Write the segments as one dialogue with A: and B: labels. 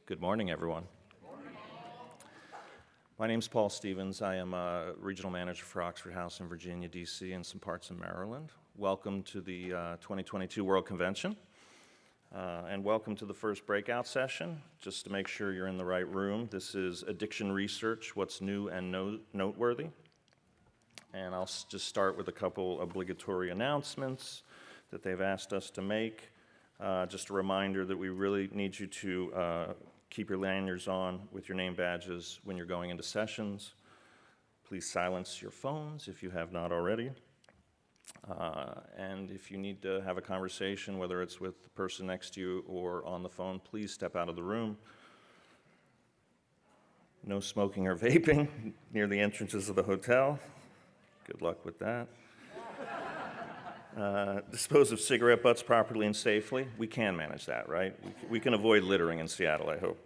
A: Good morning, everyone. My name is Paul Stevens. I am a regional manager for Oxford House in Virginia, D.C., and some parts of Maryland. Welcome to the 2022 World Convention, and welcome to the first breakout session. Just to make sure you're in the right room, this is Addiction Research, What's New and Noteworthy. And I'll just start with a couple obligatory announcements that they've asked us to make. Just a reminder that we really need you to keep your lanyards on with your name badges when you're going into sessions. Please silence your phones if you have not already. And if you need to have a conversation, whether it's with the person next to you or on the phone, please step out of the room. No smoking or vaping near the entrances of the hotel. Good luck with that. Dispose of cigarette butts properly and safely. We can manage that, right? We can avoid littering in Seattle, I hope.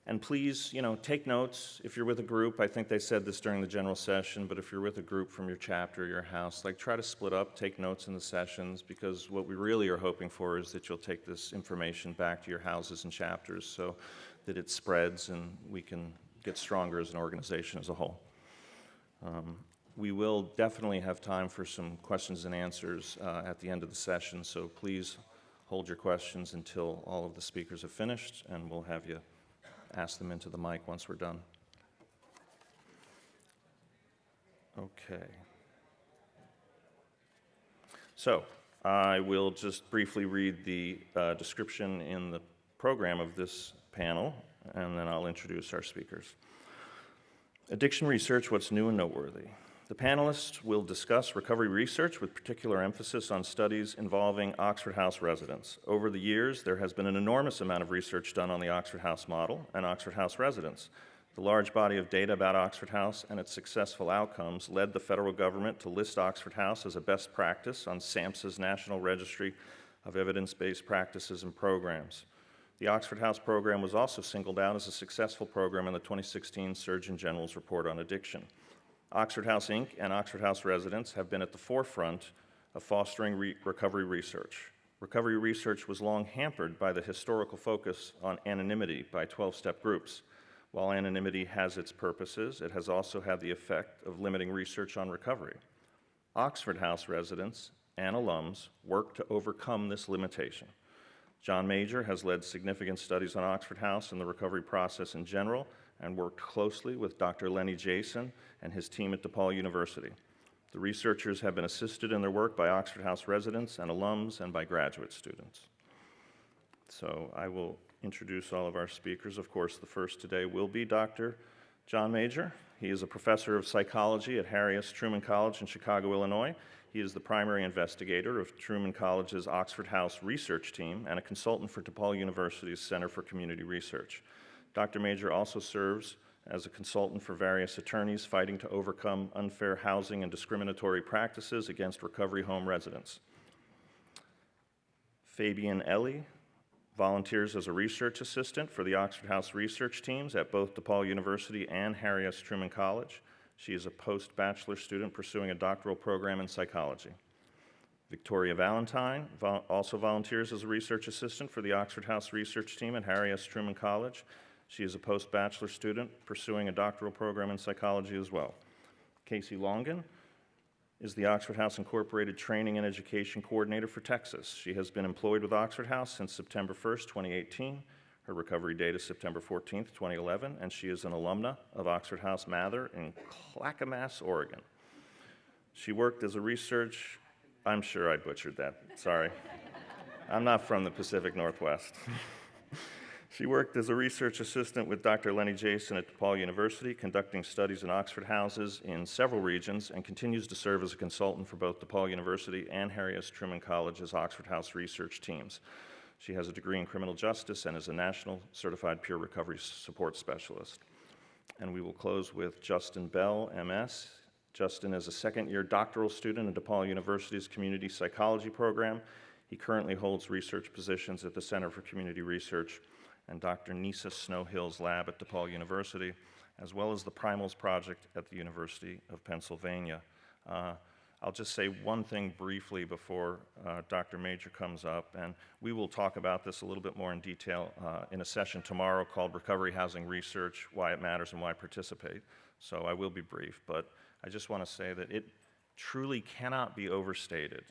A: And please, take notes. If you're with a group, I think they said this during the general session, but if you're with a group from your chapter or your house, try to split up, take notes in the sessions, because what we really are hoping for is that you'll take this information back to your houses and chapters so that it spreads and we can get stronger as an organization as a whole. We will definitely have time for some questions and answers at the end of the session, so please hold your questions until all of the speakers have finished, and we'll have you ask them into the mic once we're done. Okay. So I will just briefly read the description in the program of this panel, and then I'll introduce our speakers. Addiction Research, What's New and Noteworthy. The panelists will discuss recovery research with particular emphasis on studies involving Oxford House residents. Over the years, there has been an enormous amount of research done on the Oxford House model and Oxford House residents. The large body of data about Oxford House and its successful outcomes led the federal government to list Oxford House as a best practice on SAMHSA's National Registry of Evidence-Based Practices and Programs. The Oxford House program was also singled out as a successful program in the 2016 Surgeon General's Report on Addiction. Oxford House, Inc. and Oxford House residents have been at the forefront of fostering recovery research. Recovery research was long hampered by the historical focus on anonymity by 12-step groups. While anonymity has its purposes, it has also had the effect of limiting research on recovery. Oxford House residents and alums work to overcome this limitation. John Major has led significant studies on Oxford House and the recovery process in general, and worked closely with Dr. Lenny Jason and his team at DePaul University. The researchers have been assisted in their work by Oxford House residents and alums and by graduate students. So I will introduce all of our speakers. Of course, the first today will be Dr. John Major. He is a professor of psychology at Harry S. Truman College in Chicago, Illinois. He is the primary investigator of Truman College's Oxford House research team and a consultant for DePaul University's Center for Community Research. Dr. Major also serves as a consultant for various attorneys fighting to overcome unfair housing and discriminatory practices against recovery home residents. Fabian Ellie volunteers as a research assistant for the Oxford House research teams at both DePaul University and Harry S. Truman College. She is a post-bachelor student pursuing a doctoral program in psychology. Victoria Valentine also volunteers as a research assistant for the Oxford House research team at Harry S. Truman College. She is a post-bachelor student pursuing a doctoral program in psychology as well. Casey Longan is the Oxford House Incorporated Training and Education Coordinator for Texas. She has been employed with Oxford House since September 1st, 2018. Her recovery date is September 14th, 2011, and she is an alumna of Oxford House Mather in Clackamas, Oregon. She worked as a research, I'm sure I butchered that, sorry. I'm not from the Pacific Northwest. She worked as a research assistant with Dr. Lenny Jason at DePaul University, conducting studies in Oxford houses in several regions, and continues to serve as a consultant for both DePaul University and Harry S. Truman College's Oxford House research teams. She has a degree in criminal justice and is a national certified peer recovery support specialist. And we will close with Justin Bell, MS. Justin is a second-year doctoral student at DePaul University's community psychology program. He currently holds research positions at the Center for Community Research and Dr. Nisa Snowhill's lab at DePaul University, as well as the Primals Project at the University of Pennsylvania. I'll just say one thing briefly before Dr. Major comes up, and we will talk about this a little bit more in detail in a session tomorrow called Recovery Housing Research, Why It Matters and Why Participate. So I will be brief, but I just want to say that it truly cannot be overstated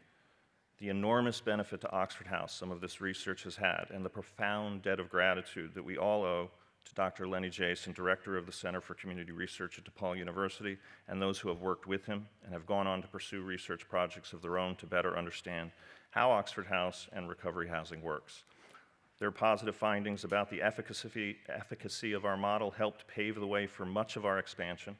A: the enormous benefit to Oxford House some of this research has had, and the profound debt of gratitude that we all owe to Dr. Lenny Jason, Director of the Center for Community Research at DePaul University, and those who have worked with him and have gone on to pursue research projects of their own to better understand how Oxford House and recovery housing works. Their positive findings about the efficacy of our model helped pave the way for much of our expansion,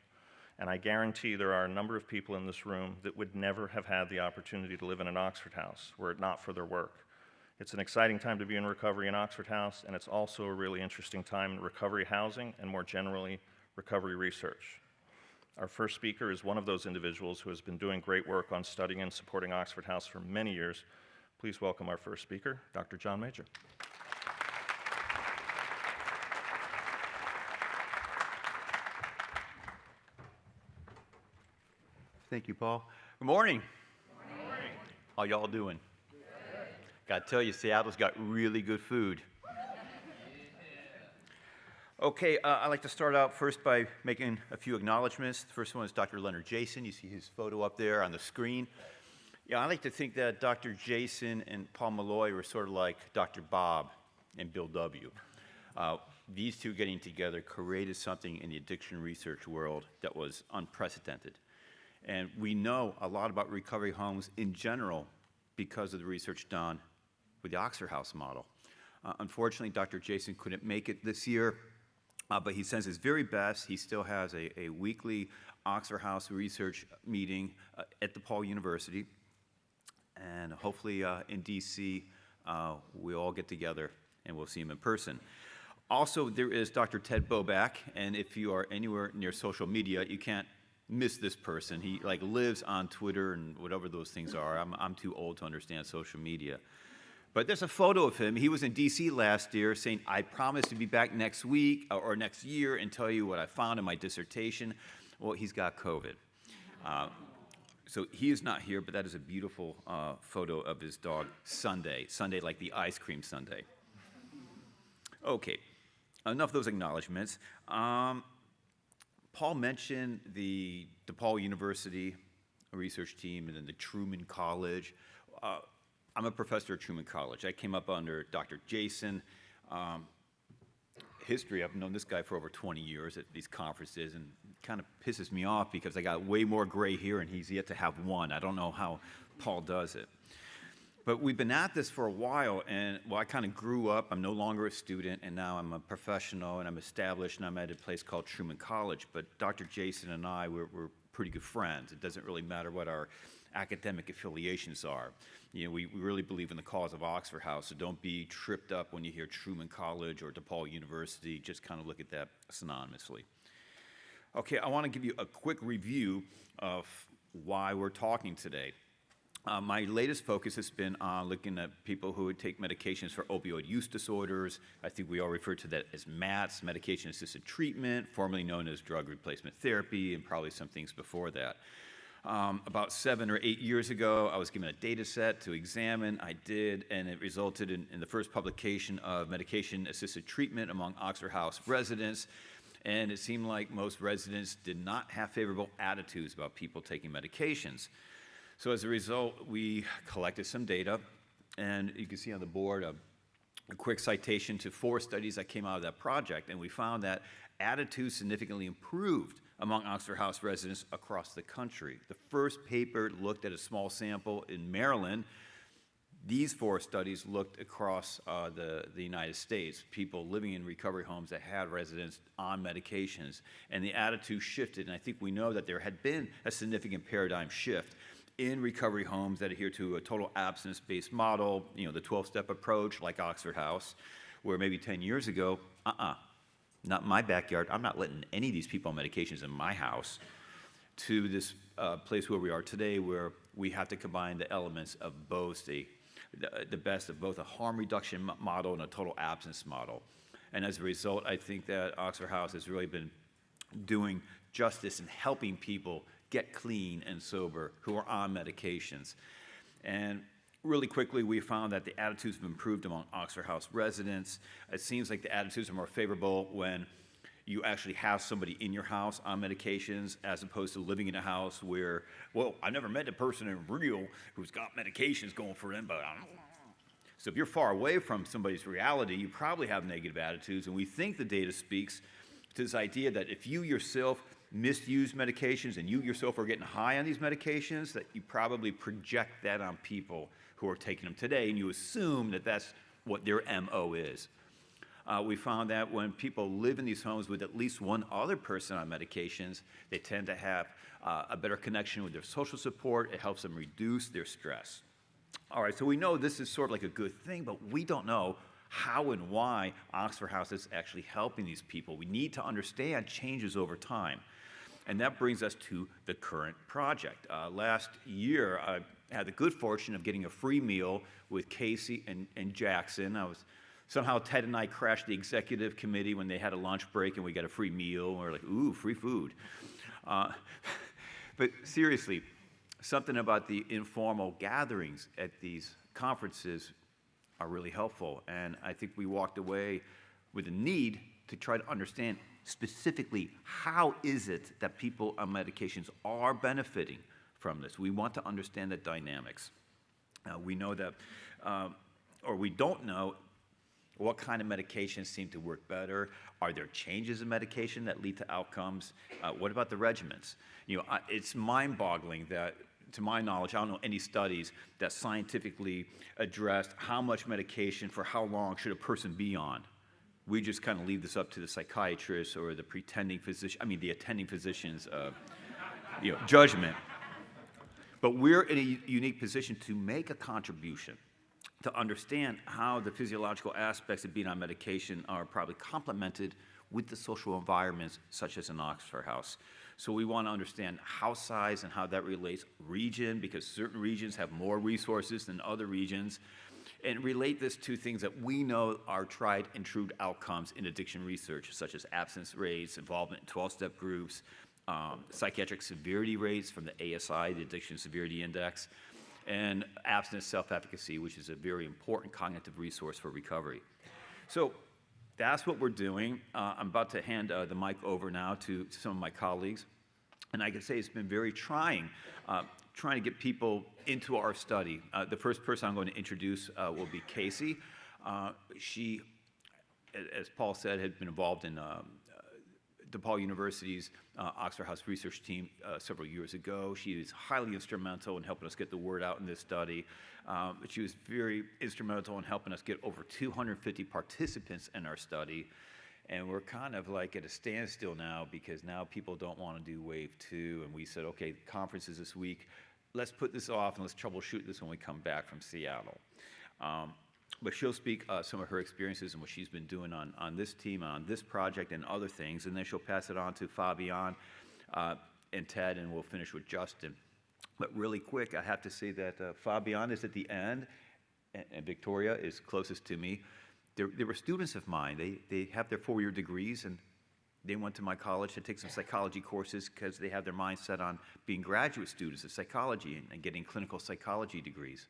A: and I guarantee there are a number of people in this room that would never have had the opportunity to live in an Oxford House were it not for their work. It's an exciting time to be in recovery in Oxford House, and it's also a really interesting time in recovery housing and more generally, recovery research. Our first speaker is one of those individuals who has been doing great work on studying and supporting Oxford House for many years. Please welcome our first speaker, Dr. John Major.
B: Thank you, Paul. Good morning. Good morning. How y'all doing? Got to tell you, Seattle's got really good food. Okay, I'd like to start out first by making a few acknowledgments. The first one is Dr. Leonard Jason. You see his photo up there on the screen. Yeah, I like to think that Dr. Jason and Paul Malloy were sort of like Dr. Bob and Bill W. These two getting together created something in the addiction research world that was unprecedented. And we know a lot about recovery homes in general because of the research done with the Oxford House model. Unfortunately, Dr. Jason couldn't make it this year, but he sends his very best. He still has a weekly Oxford House research meeting at DePaul University. And hopefully in DC, we all get together and we'll see him in person. Also, there is Dr. Ted Boback, and if you are anywhere near social media, you can't miss this person. He lives on Twitter and whatever those things are. I'm too old to understand social media. But there's a photo of him. He was in DC last year saying, I promise to be back next week or next year and tell you what I found in my dissertation. Well, he's got COVID. So he is not here, but that is a beautiful photo of his dog, Sunday. Sunday like the ice cream sundae. Okay, enough of those acknowledgments. Paul mentioned the DePaul University research team and then the Truman College. I'm a professor at Truman College. I came up under Dr. Jason. History, I've known this guy for over 20 years at these conferences, and it kind of pisses me off because I got way more gray here and he's yet to have one. I don't know how Paul does it. But we've been at this for a while, and I kind of grew up. I'm no longer a student, and now I'm a professional, and I'm established, and I'm at a place called Truman College. But Dr. Jason and I, we're pretty good friends. It doesn't really matter what our academic affiliations are. You know, we really believe in the cause of Oxford House, so don't be tripped up when you hear Truman College or DePaul University. Just kind of look at that synonymously. Okay, I want to give you a quick review of why we're talking today. My latest focus has been on looking at people who would take medications for opioid use disorders. I think we all refer to that as MATS, medication-assisted treatment, formerly known as drug replacement therapy, and probably some things before that. About 7 or 8 years ago, I was given a data set to examine. I did, and it resulted in the first publication of medication-assisted treatment among Oxford House residents. And it seemed like most residents did not have favorable attitudes about people taking medications. So as a result, we collected some data, and you can see on the board a quick citation to 4 studies that came out of that project, and we found that attitudes significantly improved among Oxford House residents across the country. The first paper looked at a small sample in Maryland. These 4 studies looked across the United States, people living in recovery homes that had residents on medications, and the attitude shifted, and I think we know that there had been a significant paradigm shift in recovery homes that adhere to a total abstinence-based model, you know, the 12-step approach like Oxford House, where maybe 10 years ago, not in my backyard, I'm not letting any of these people on medications in my house, to this place where we are today where we have to combine the elements of both the best of both a harm reduction model and a total abstinence model. And as a result, I think that Oxford House has really been doing justice in helping people get clean and sober who are on medications. And really quickly, we found that the attitudes have improved among Oxford House residents. It seems like the attitudes are more favorable when you actually have somebody in your house on medications as opposed to living in a house where, well, I never met a person in real who's got medications going for them, but so if you're far away from somebody's reality, you probably have negative attitudes, and we think the data speaks to this idea that if you yourself misuse medications and you yourself are getting high on these medications, that you probably project that on people who are taking them today, and you assume that that's what their MO is. We found that when people live in these homes with at least one other person on medications, they tend to have a better connection with their social support. It helps them reduce their stress. All right, so we know this is sort of like a good thing, but we don't know how and why Oxford House is actually helping these people. We need to understand changes over time. And that brings us to the current project. Last year, I had the good fortune of getting a free meal with Casey and Jackson. Somehow Ted and I crashed the executive committee when they had a lunch break and we got a free meal. And we were like, ooh, free food. But seriously, something about the informal gatherings at these conferences are really helpful. And I think we walked away with a need to try to understand specifically how is it that people on medications are benefiting from this. We want to understand the dynamics. We know that, or we don't know, what kind of medications seem to work better? Are there changes in medication that lead to outcomes? What about the regimens? It's mind-boggling that, to my knowledge, I don't know any studies that scientifically addressed how much medication for how long should a person be on. We just kind of leave this up to the psychiatrist or the the attending physician's judgment. But we're in a unique position to make a contribution, to understand how the physiological aspects of being on medication are probably complemented with the social environments, such as an Oxford House. So we want to understand house size and how that relates region, because certain regions have more resources than other regions, and relate this to things that we know are tried and true outcomes in addiction research, such as abstinence rates, involvement in 12-step groups, psychiatric severity rates from the ASI, the Addiction Severity Index, and abstinence self-efficacy, which is a very important cognitive resource for recovery. So that's what we're doing. I'm about to hand the mic over now to some of my colleagues. And I can say it's been very trying to get people into our study. The first person I'm going to introduce will be Casey. She, as Paul said, had been involved in DePaul University's Oxford House research team several years ago. She was highly instrumental in helping us get the word out in this study. She was very instrumental in helping us get over 250 participants in our study. And we're kind of like at a standstill now because now people don't want to do wave 2. And we said, okay, the conference is this week. Let's put this off and let's troubleshoot this when we come back from Seattle. But she'll speak some of her experiences and what she's been doing on this team, on this project, and other things. And then she'll pass it on to Fabian and Ted, and we'll finish with Justin. But really quick, I have to say that Fabian is at the end, and Victoria is closest to me. They were students of mine. They have their 4-year degrees, and they went to my college to take some psychology courses because they have their mind set on being graduate students of psychology and getting clinical psychology degrees.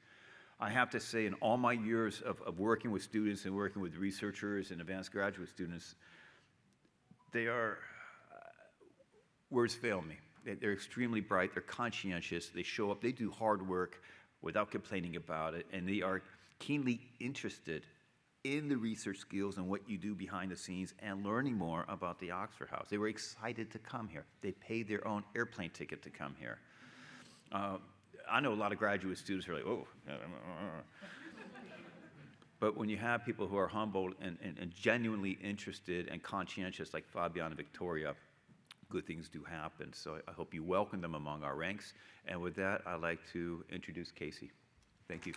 B: I have to say, in all my years of working with students and working with researchers and advanced graduate students, they are, words fail me. They're extremely bright, they're conscientious, they show up, they do hard work without complaining about it, and they are keenly interested in the research skills and what you do behind the scenes and learning more about the Oxford House. They were excited to come here. They paid their own airplane ticket to come here. I know a lot of graduate students who are like, oh. But when you have people who are humble and genuinely interested and conscientious like Fabian and Victoria, good things do happen. So I hope you welcome them among our ranks. And with that, I'd like to introduce Casey. Thank you.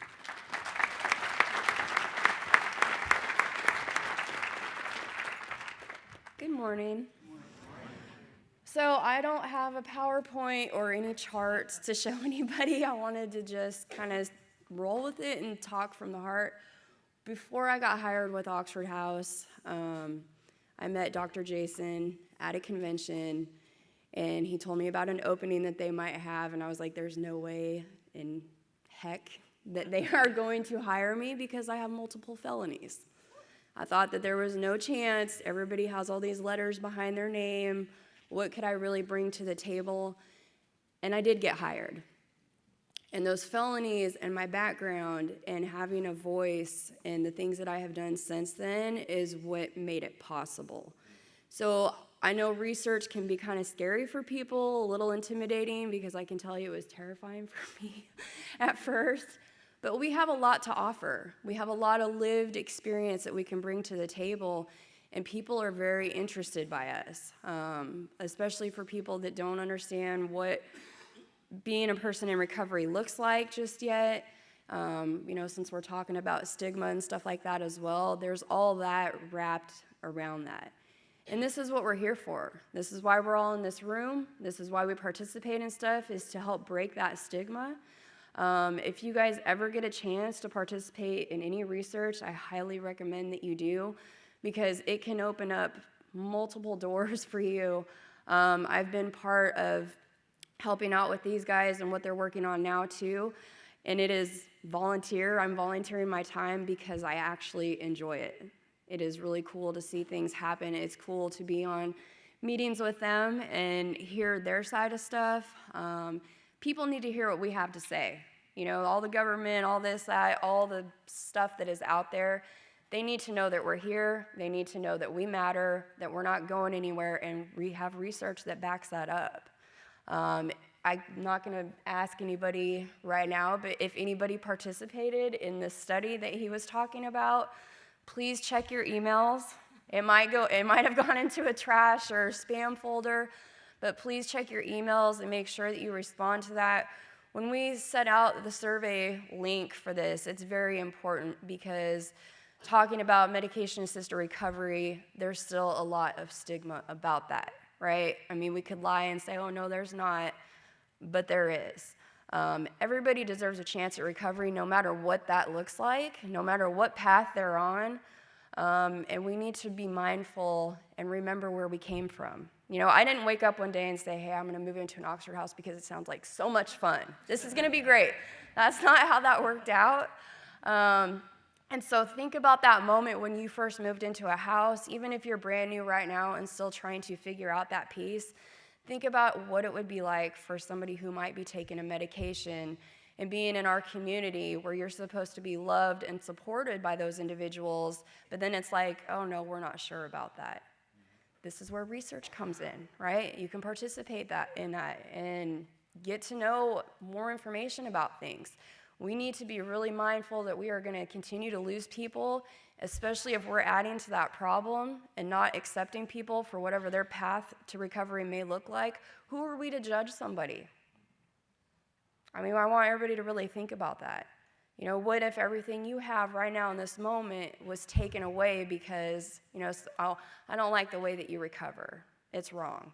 C: Good morning. So I don't have a PowerPoint or any charts to show anybody. I wanted to just kind of roll with it and talk from the heart. Before I got hired with Oxford House, I met Dr. Jason at a convention, And he told me about an opening that they might have, and I was like, there's no way in heck that they are going to hire me because I have multiple felonies. I thought that there was no chance. Everybody has all these letters behind their name. What could I really bring to the table? And I did get hired. And those felonies and my background and having a voice and the things that I have done since then is what made it possible. So I know research can be kind of scary for people, a little intimidating, because I can tell you it was terrifying for me at first. But we have a lot to offer. We have a lot of lived experience that we can bring to the table, and people are very interested by us, especially for people that don't understand what being a person in recovery looks like just yet. Since we're talking about stigma and stuff like that as well, there's all that wrapped around that. And this is what we're here for. This is why we're all in this room. This is why we participate in stuff, is to help break that stigma. If you guys ever get a chance to participate in any research, I highly recommend that you do, because it can open up multiple doors for you. I've been part of helping out with these guys and what they're working on now too, and it is volunteer. I'm volunteering my time because I actually enjoy it. It is really cool to see things happen. It's cool to be on meetings with them and hear their side of stuff. People need to hear what we have to say. All the government, all this, that, all the stuff that is out there, they need to know that we're here. They need to know that we matter, that we're not going anywhere, and we have research that backs that up. I'm not going to ask anybody right now, but if anybody participated in the study that he was talking about, please check your emails. It might have gone into a trash or spam folder, but please check your emails and make sure that you respond to that. When we set out the survey link for this, it's very important, because talking about medication-assisted recovery, there's still a lot of stigma about that, right? I mean, we could lie and say, oh, no, there's not, but there is. Everybody deserves a chance at recovery, no matter what that looks like, no matter what path they're on, and we need to be mindful and remember where we came from. I didn't wake up one day and say, hey, I'm going to move into an Oxford house because it sounds like so much fun. This is going to be great. That's not how that worked out. And so think about that moment when you first moved into a house, even if you're brand new right now and still trying to figure out that piece. Think about what it would be like for somebody who might be taking a medication and being in our community where you're supposed to be loved and supported by those individuals, but then it's like, oh no, we're not sure about that. This is where research comes in, right? You can participate in that and get to know more information about things. We need to be really mindful that we are going to continue to lose people, especially if we're adding to that problem and not accepting people for whatever their path to recovery may look like. Who are we to judge somebody? I mean, I want everybody to really think about that. What if everything you have right now in this moment was taken away because, I don't like the way that you recover. It's wrong.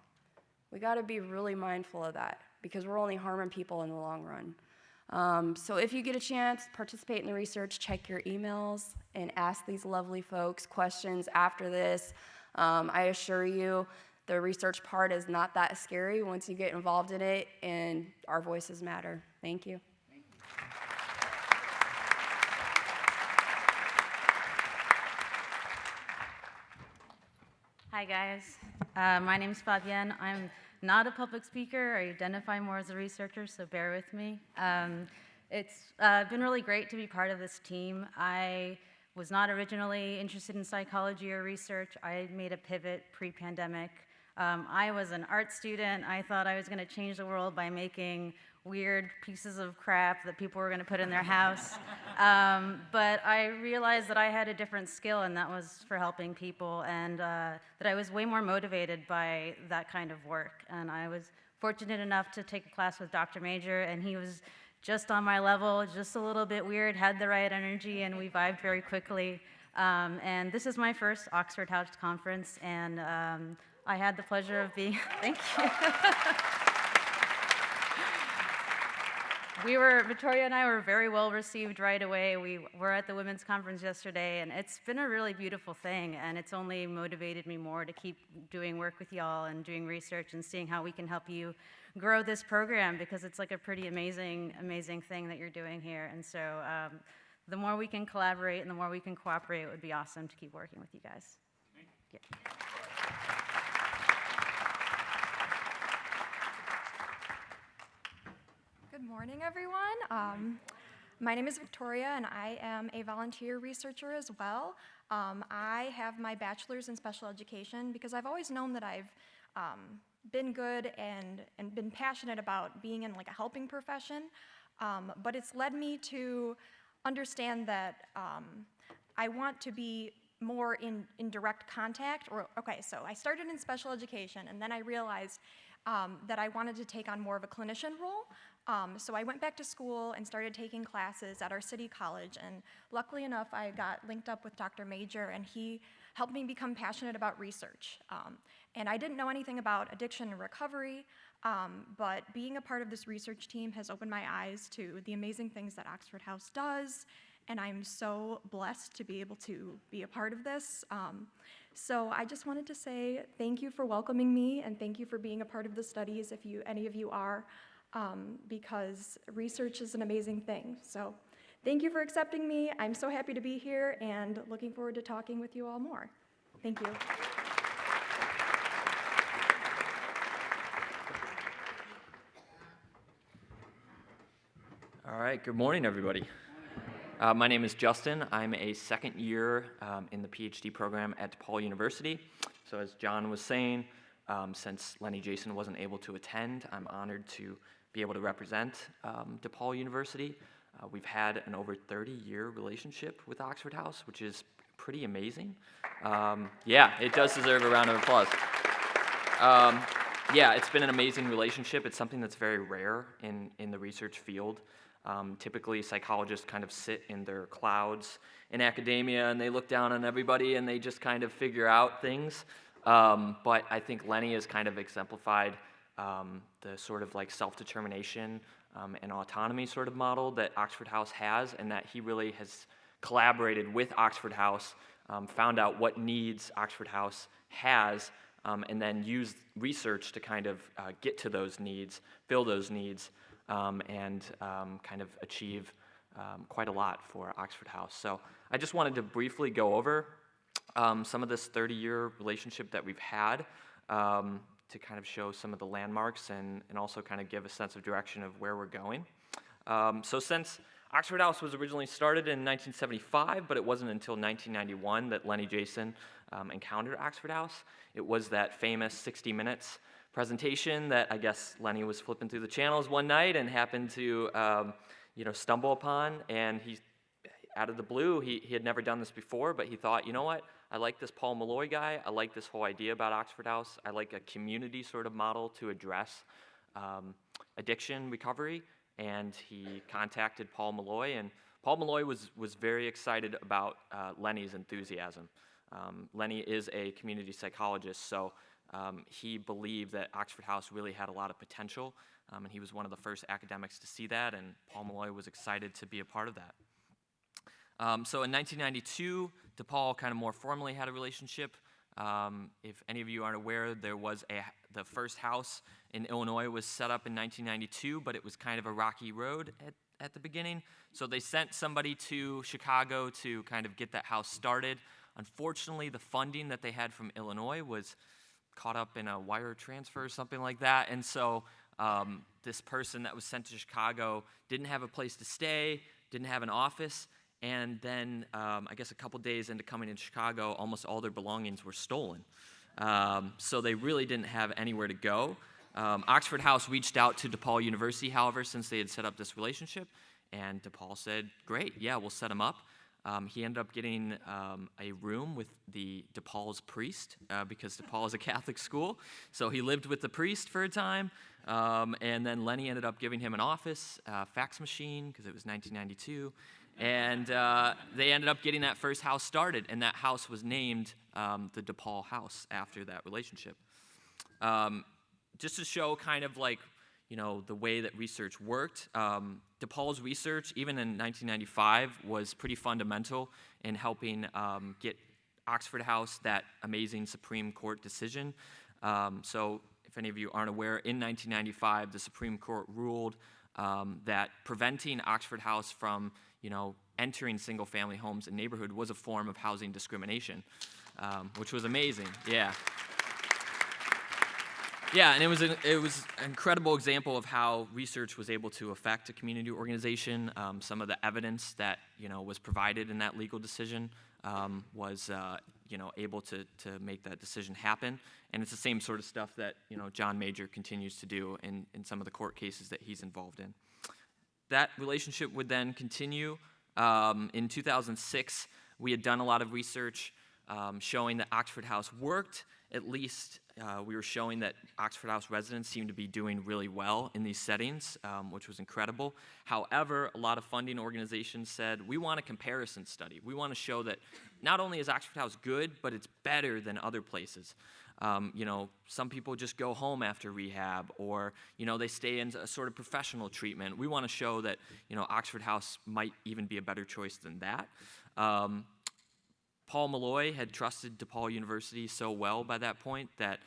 C: We got to be really mindful of that, because we're only harming people in the long run. So if you get a chance, participate in the research, check your emails, and ask these lovely folks questions after this. I assure you, the research part is not that scary once you get involved in it, and our voices matter. Thank you.
D: Hi guys, my name's Fabienne. I'm not a public speaker. I identify more as a researcher, so bear with me. It's been really great to be part of this team. I was not originally interested in psychology or research. I made a pivot pre-pandemic. I was an art student. I thought I was going to change the world by making weird pieces of crap that people were going to put in their house. But I realized that I had a different skill, and that was for helping people, and that I was way more motivated by that kind of work. And I was fortunate enough to take a class with Dr. Major, and he was just on my level, just a little bit weird, had the right energy, and we vibed very quickly. And this is my first Oxford House conference, and I had the pleasure of being, thank you. Victoria and I were very well received right away. We were at the women's conference yesterday, and it's been a really beautiful thing, and it's only motivated me more to keep doing work with y'all and doing research and seeing how we can help you grow this program, because it's like a pretty amazing thing that you're doing here. And so the more we can collaborate and the more we can cooperate, it would be awesome to keep working with you guys. Yeah.
E: Good morning, everyone. My name is Victoria, and I am a volunteer researcher as well. I have my bachelor's in special education because I've always known that I've been good and been passionate about being in like a helping profession, but it's led me to understand that I want to be more in direct contact. So I started in special education, and then I realized that I wanted to take on more of a clinician role. So I went back to school and started taking classes at our city college, and luckily enough, I got linked up with Dr. Major, and he helped me become passionate about research. And I didn't know anything about addiction and recovery, but being a part of this research team has opened my eyes to the amazing things that Oxford House does, and I'm so blessed to be able to be a part of this. So I just wanted to say thank you for welcoming me, and thank you for being a part of the studies if any of you are. Because research is an amazing thing. So thank you for accepting me. I'm so happy to be here and looking forward to talking with you all more. Thank you.
F: All right, good morning, everybody. My name is Justin. I'm a second year in the PhD program at DePaul University. So as John was saying, since Lenny Jason wasn't able to attend, I'm honored to be able to represent DePaul University. We've had an over 30-year relationship with Oxford House, which is pretty amazing. Yeah, it does deserve a round of applause. Yeah, it's been an amazing relationship. It's something that's very rare in the research field. Typically, psychologists kind of sit in their clouds in academia, and they look down on everybody, and they just kind of figure out things. But I think Lenny has kind of exemplified the sort of like self-determination and autonomy sort of model that Oxford House has, and that he really has collaborated with Oxford House, found out what needs Oxford House has, and then used research to kind of get to those needs, fill those needs, and kind of achieve quite a lot for Oxford House. So I just wanted to briefly go over some of this 30-year relationship that we've had, to kind of show some of the landmarks and also kind of give a sense of direction of where we're going. So since Oxford House was originally started in 1975, but it wasn't until 1991 that Lenny Jason encountered Oxford House. It was that famous 60 Minutes presentation that I guess Lenny was flipping through the channels one night and happened to stumble upon, and he, out of the blue, he had never done this before, but he thought, you know what? I like this Paul Malloy guy. I like this whole idea about Oxford House. I like a community sort of model to address addiction recovery. And he contacted Paul Malloy, and Paul Malloy was very excited about Lenny's enthusiasm. Lenny is a community psychologist, so he believed that Oxford House really had a lot of potential, and he was one of the first academics to see that, and Paul Malloy was excited to be a part of that. So in 1992, DePaul kind of more formally had a relationship. If any of you aren't aware, there was the first house in Illinois was set up in 1992, but it was kind of a rocky road at the beginning. So they sent somebody to Chicago to kind of get that house started. Unfortunately, the funding that they had from Illinois was caught up in a wire transfer or something like that, and so this person that was sent to Chicago didn't have a place to stay, didn't have an office. And then, I guess a couple days into coming to Chicago, almost all their belongings were stolen. So they really didn't have anywhere to go. Oxford House reached out to DePaul University, however, since they had set up this relationship. And DePaul said, great, yeah, we'll set him up. He ended up getting a room with the DePaul's priest, because DePaul is a Catholic school. So he lived with the priest for a time. And then Lenny ended up giving him an office, fax machine, because it was 1992. And they ended up getting that first house started, and that house was named the DePaul House after that relationship. Just to show kind of like, the way that research worked. DePaul's research, even in 1995, was pretty fundamental in helping get Oxford House that amazing Supreme Court decision. So if any of you aren't aware, in 1995, the Supreme Court ruled that preventing Oxford House from, entering single-family homes in neighborhood was a form of housing discrimination, which was amazing. Yeah. Yeah, and it was an incredible example of how research was able to affect a community organization. Some of the evidence that was provided in that legal decision was able to make that decision happen. And it's the same sort of stuff that John Major continues to do in some of the court cases that he's involved in. That relationship would then continue. In 2006, we had done a lot of research showing that Oxford House worked. At least we were showing that Oxford House residents seemed to be doing really well in these settings, which was incredible. However, a lot of funding organizations said, we want a comparison study. We want to show that not only is Oxford House good, but it's better than other places. Some people just go home after rehab, or they stay in a sort of professional treatment. We want to show that Oxford House might even be a better choice than that. Paul Malloy had trusted DePaul University so well by that point that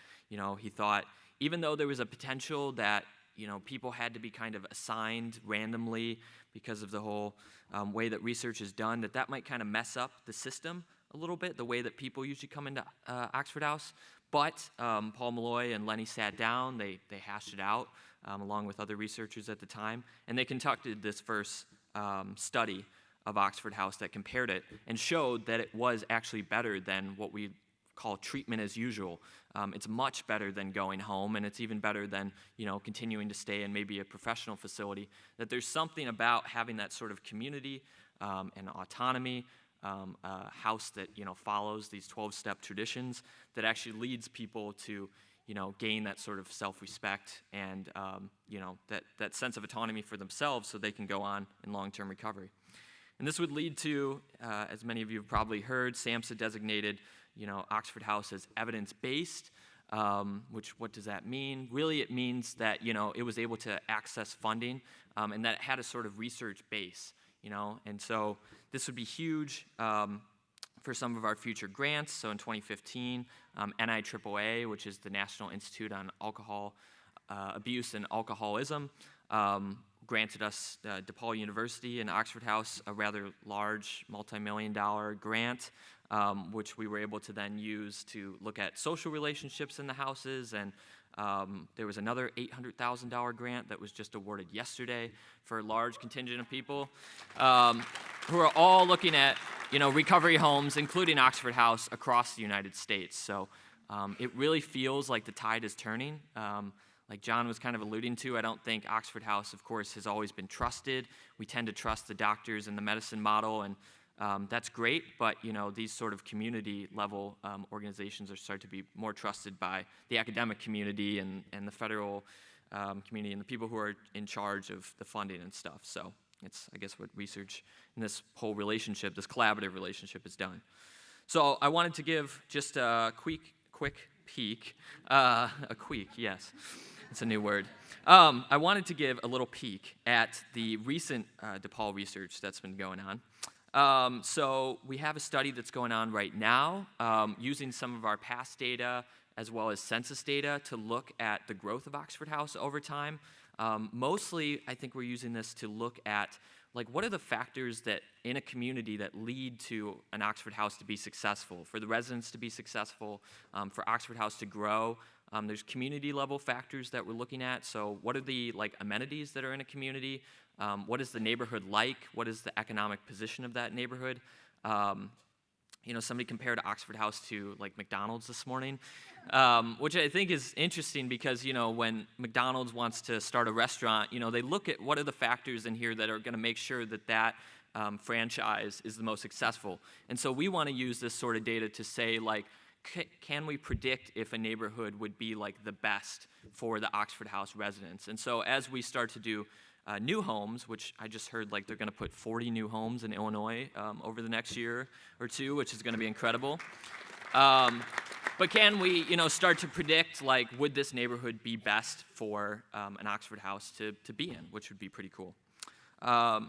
F: he thought, even though there was a potential that people had to be kind of assigned randomly because of the whole way that research is done, that might kind of mess up the system a little bit, the way that people usually come into Oxford House. But Paul Malloy and Lenny sat down, they hashed it out along with other researchers at the time, and they conducted this first study of Oxford House that compared it and showed that it was actually better than what we call treatment as usual. It's much better than going home, and it's even better than continuing to stay in maybe a professional facility. That there's something about having that sort of community and autonomy, a house that follows these 12-step traditions that actually leads people to gain that sort of self-respect and that sense of autonomy for themselves, so they can go on in long-term recovery. And this would lead to, as many of you have probably heard, SAMHSA designated, Oxford House as evidence-based, which, what does that mean? Really, it means that, it was able to access funding, and that it had a sort of research base, And so this would be huge for some of our future grants. So in 2015, NIAAA, which is the National Institute on Alcohol Abuse and Alcoholism, granted us DePaul University and Oxford House a rather large multi-million-dollar grant, which we were able to then use to look at social relationships in the houses. And there was another $800,000 grant that was just awarded yesterday for a large contingent of people who are all looking at recovery homes, including Oxford House, across the United States. So it really feels like the tide is turning. Like John was kind of alluding to, I don't think Oxford House, of course, has always been trusted. We tend to trust the doctors and the medicine model, and that's great, but these sort of community-level organizations are starting to be more trusted by the academic community and the federal community and the people who are in charge of the funding and stuff. So it's, I guess, what research in this whole relationship, this collaborative relationship, has done. So I wanted to give just a quick peek, yes. It's a new word. I wanted to give a little peek at the recent DePaul research that's been going on. So we have a study that's going on right now using some of our past data as well as census data to look at the growth of Oxford House over time. Mostly, I think we're using this to look at what are the factors that in a community that lead to an Oxford House to be successful, for the residents to be successful, for Oxford House to grow. There's community level factors that we're looking at. So what are the amenities that are in a community? What is the neighborhood like? What is the economic position of that neighborhood? Somebody compared Oxford House to McDonald's this morning, which I think is interesting because, when McDonald's wants to start a restaurant, they look at what are the factors in here that are going to make sure that franchise is the most successful. And so we want to use this sort of data to say, can we predict if a neighborhood would be the best for the Oxford House residents? And so as we start to do new homes, which I just heard they're going to put 40 new homes in Illinois over the next year or two, which is going to be incredible. But can we, start to predict, like, would this neighborhood be best for an Oxford house to be in, which would be pretty cool. I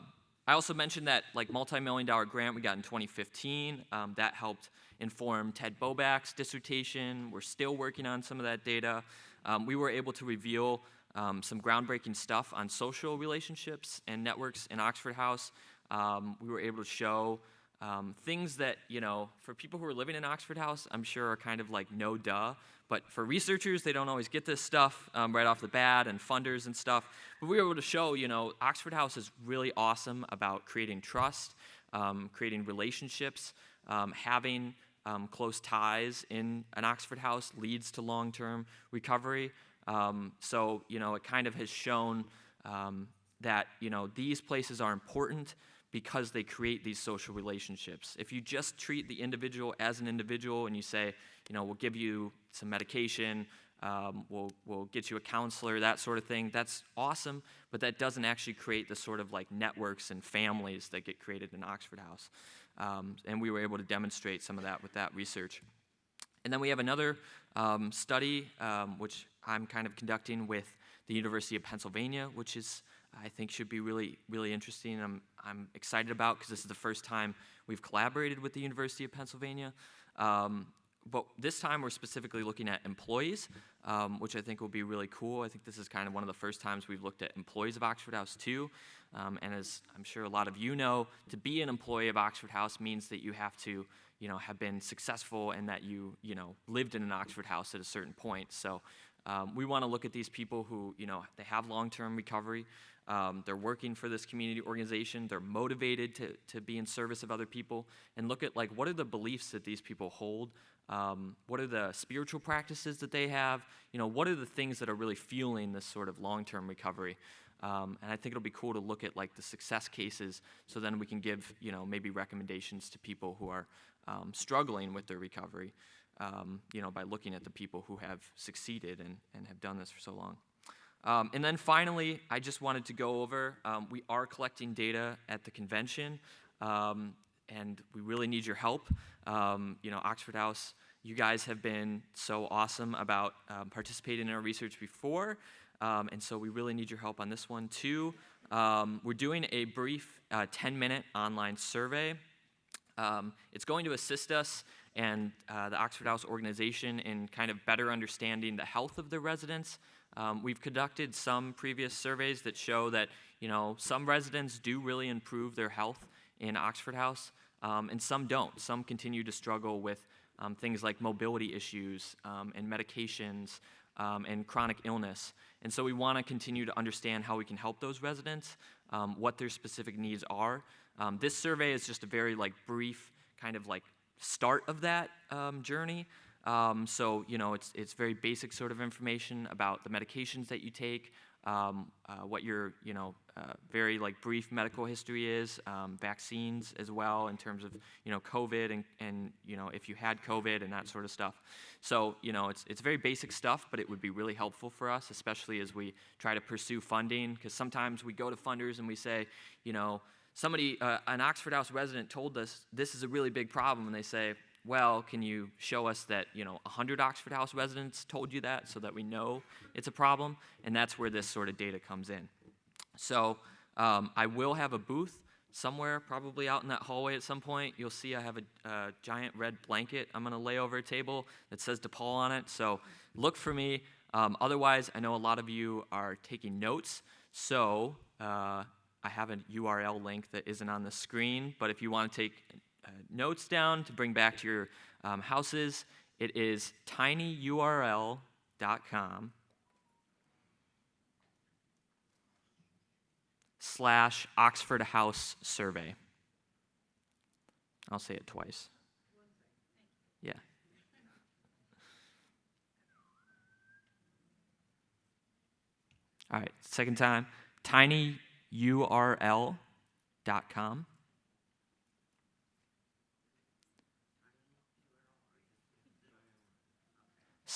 F: also mentioned that, like, multi-million-dollar grant we got in 2015. That helped inform Ted Bobak's dissertation. We're still working on some of that data. We were able to reveal some groundbreaking stuff on social relationships and networks in Oxford House. We were able to show things that, for people who are living in Oxford House, I'm sure are kind of like no duh. But for researchers, they don't always get this stuff right off the bat, and funders and stuff. But we were able to show, Oxford House is really awesome about creating trust, creating relationships, having close ties in an Oxford House leads to long-term recovery. So, it kind of has shown that, these places are important because they create these social relationships. If you just treat the individual as an individual and you say, we'll give you some medication, we'll get you a counselor, that sort of thing, that's awesome, but that doesn't actually create the sort of like networks and families that get created in Oxford House. And we were able to demonstrate some of that with that research. And then we have another study, which I'm kind of conducting with the University of Pennsylvania, which is, I think, should be really, really interesting. I'm excited about because this is the first time we've collaborated with the University of Pennsylvania. But this time we're specifically looking at employees, which I think will be really cool. I think this is kind of one of the first times we've looked at employees of Oxford House too. And as I'm sure a lot of you know, to be an employee of Oxford House means that you have to, have been successful and that you, lived in an Oxford House at a certain point. So we want to look at these people who, they have long-term recovery. They're working for this community organization. They're motivated to be in service of other people, and look at, like, what are the beliefs that these people hold? What are the spiritual practices that they have? What are the things that are really fueling this sort of long-term recovery? And I think it'll be cool to look at, like, the success cases, so then we can give, maybe recommendations to people who are struggling with their recovery, by looking at the people who have succeeded and have done this for so long. And then finally, I just wanted to go over, we are collecting data at the convention, and we really need your help. Oxford House, you guys have been so awesome about participating in our research before, and so we really need your help on this one too. We're doing a brief 10-minute online survey. It's going to assist us and the Oxford House organization in kind of better understanding the health of the residents. We've conducted some previous surveys that show that, some residents do really improve their health in Oxford House, and some don't. Some continue to struggle with things like mobility issues and medications and chronic illness. And so we want to continue to understand how we can help those residents, what their specific needs are. This survey is just a very, brief kind of, start of that journey. So, it's very basic sort of information about the medications that you take, what your, very, brief medical history is, vaccines as well in terms of, COVID and, if you had COVID and that sort of stuff. So, it's very basic stuff, but it would be really helpful for us, especially as we try to pursue funding, because sometimes we go to funders and we say, somebody, an Oxford House resident told us this is a really big problem, and they say, well, can you show us that, 100 Oxford House residents told you that so that we know it's a problem? And that's where this sort of data comes in. So I will have a booth somewhere, probably out in that hallway at some point. You'll see I have a giant red blanket I'm going to lay over a table that says DePaul on it. So look for me. Otherwise, I know a lot of you are taking notes. So I have a URL link that isn't on the screen, but if you want to take notes down to bring back to your houses, it is tinyurl.com/Oxford House Survey. I'll say it twice. Yeah. All right, second time, tinyurl.com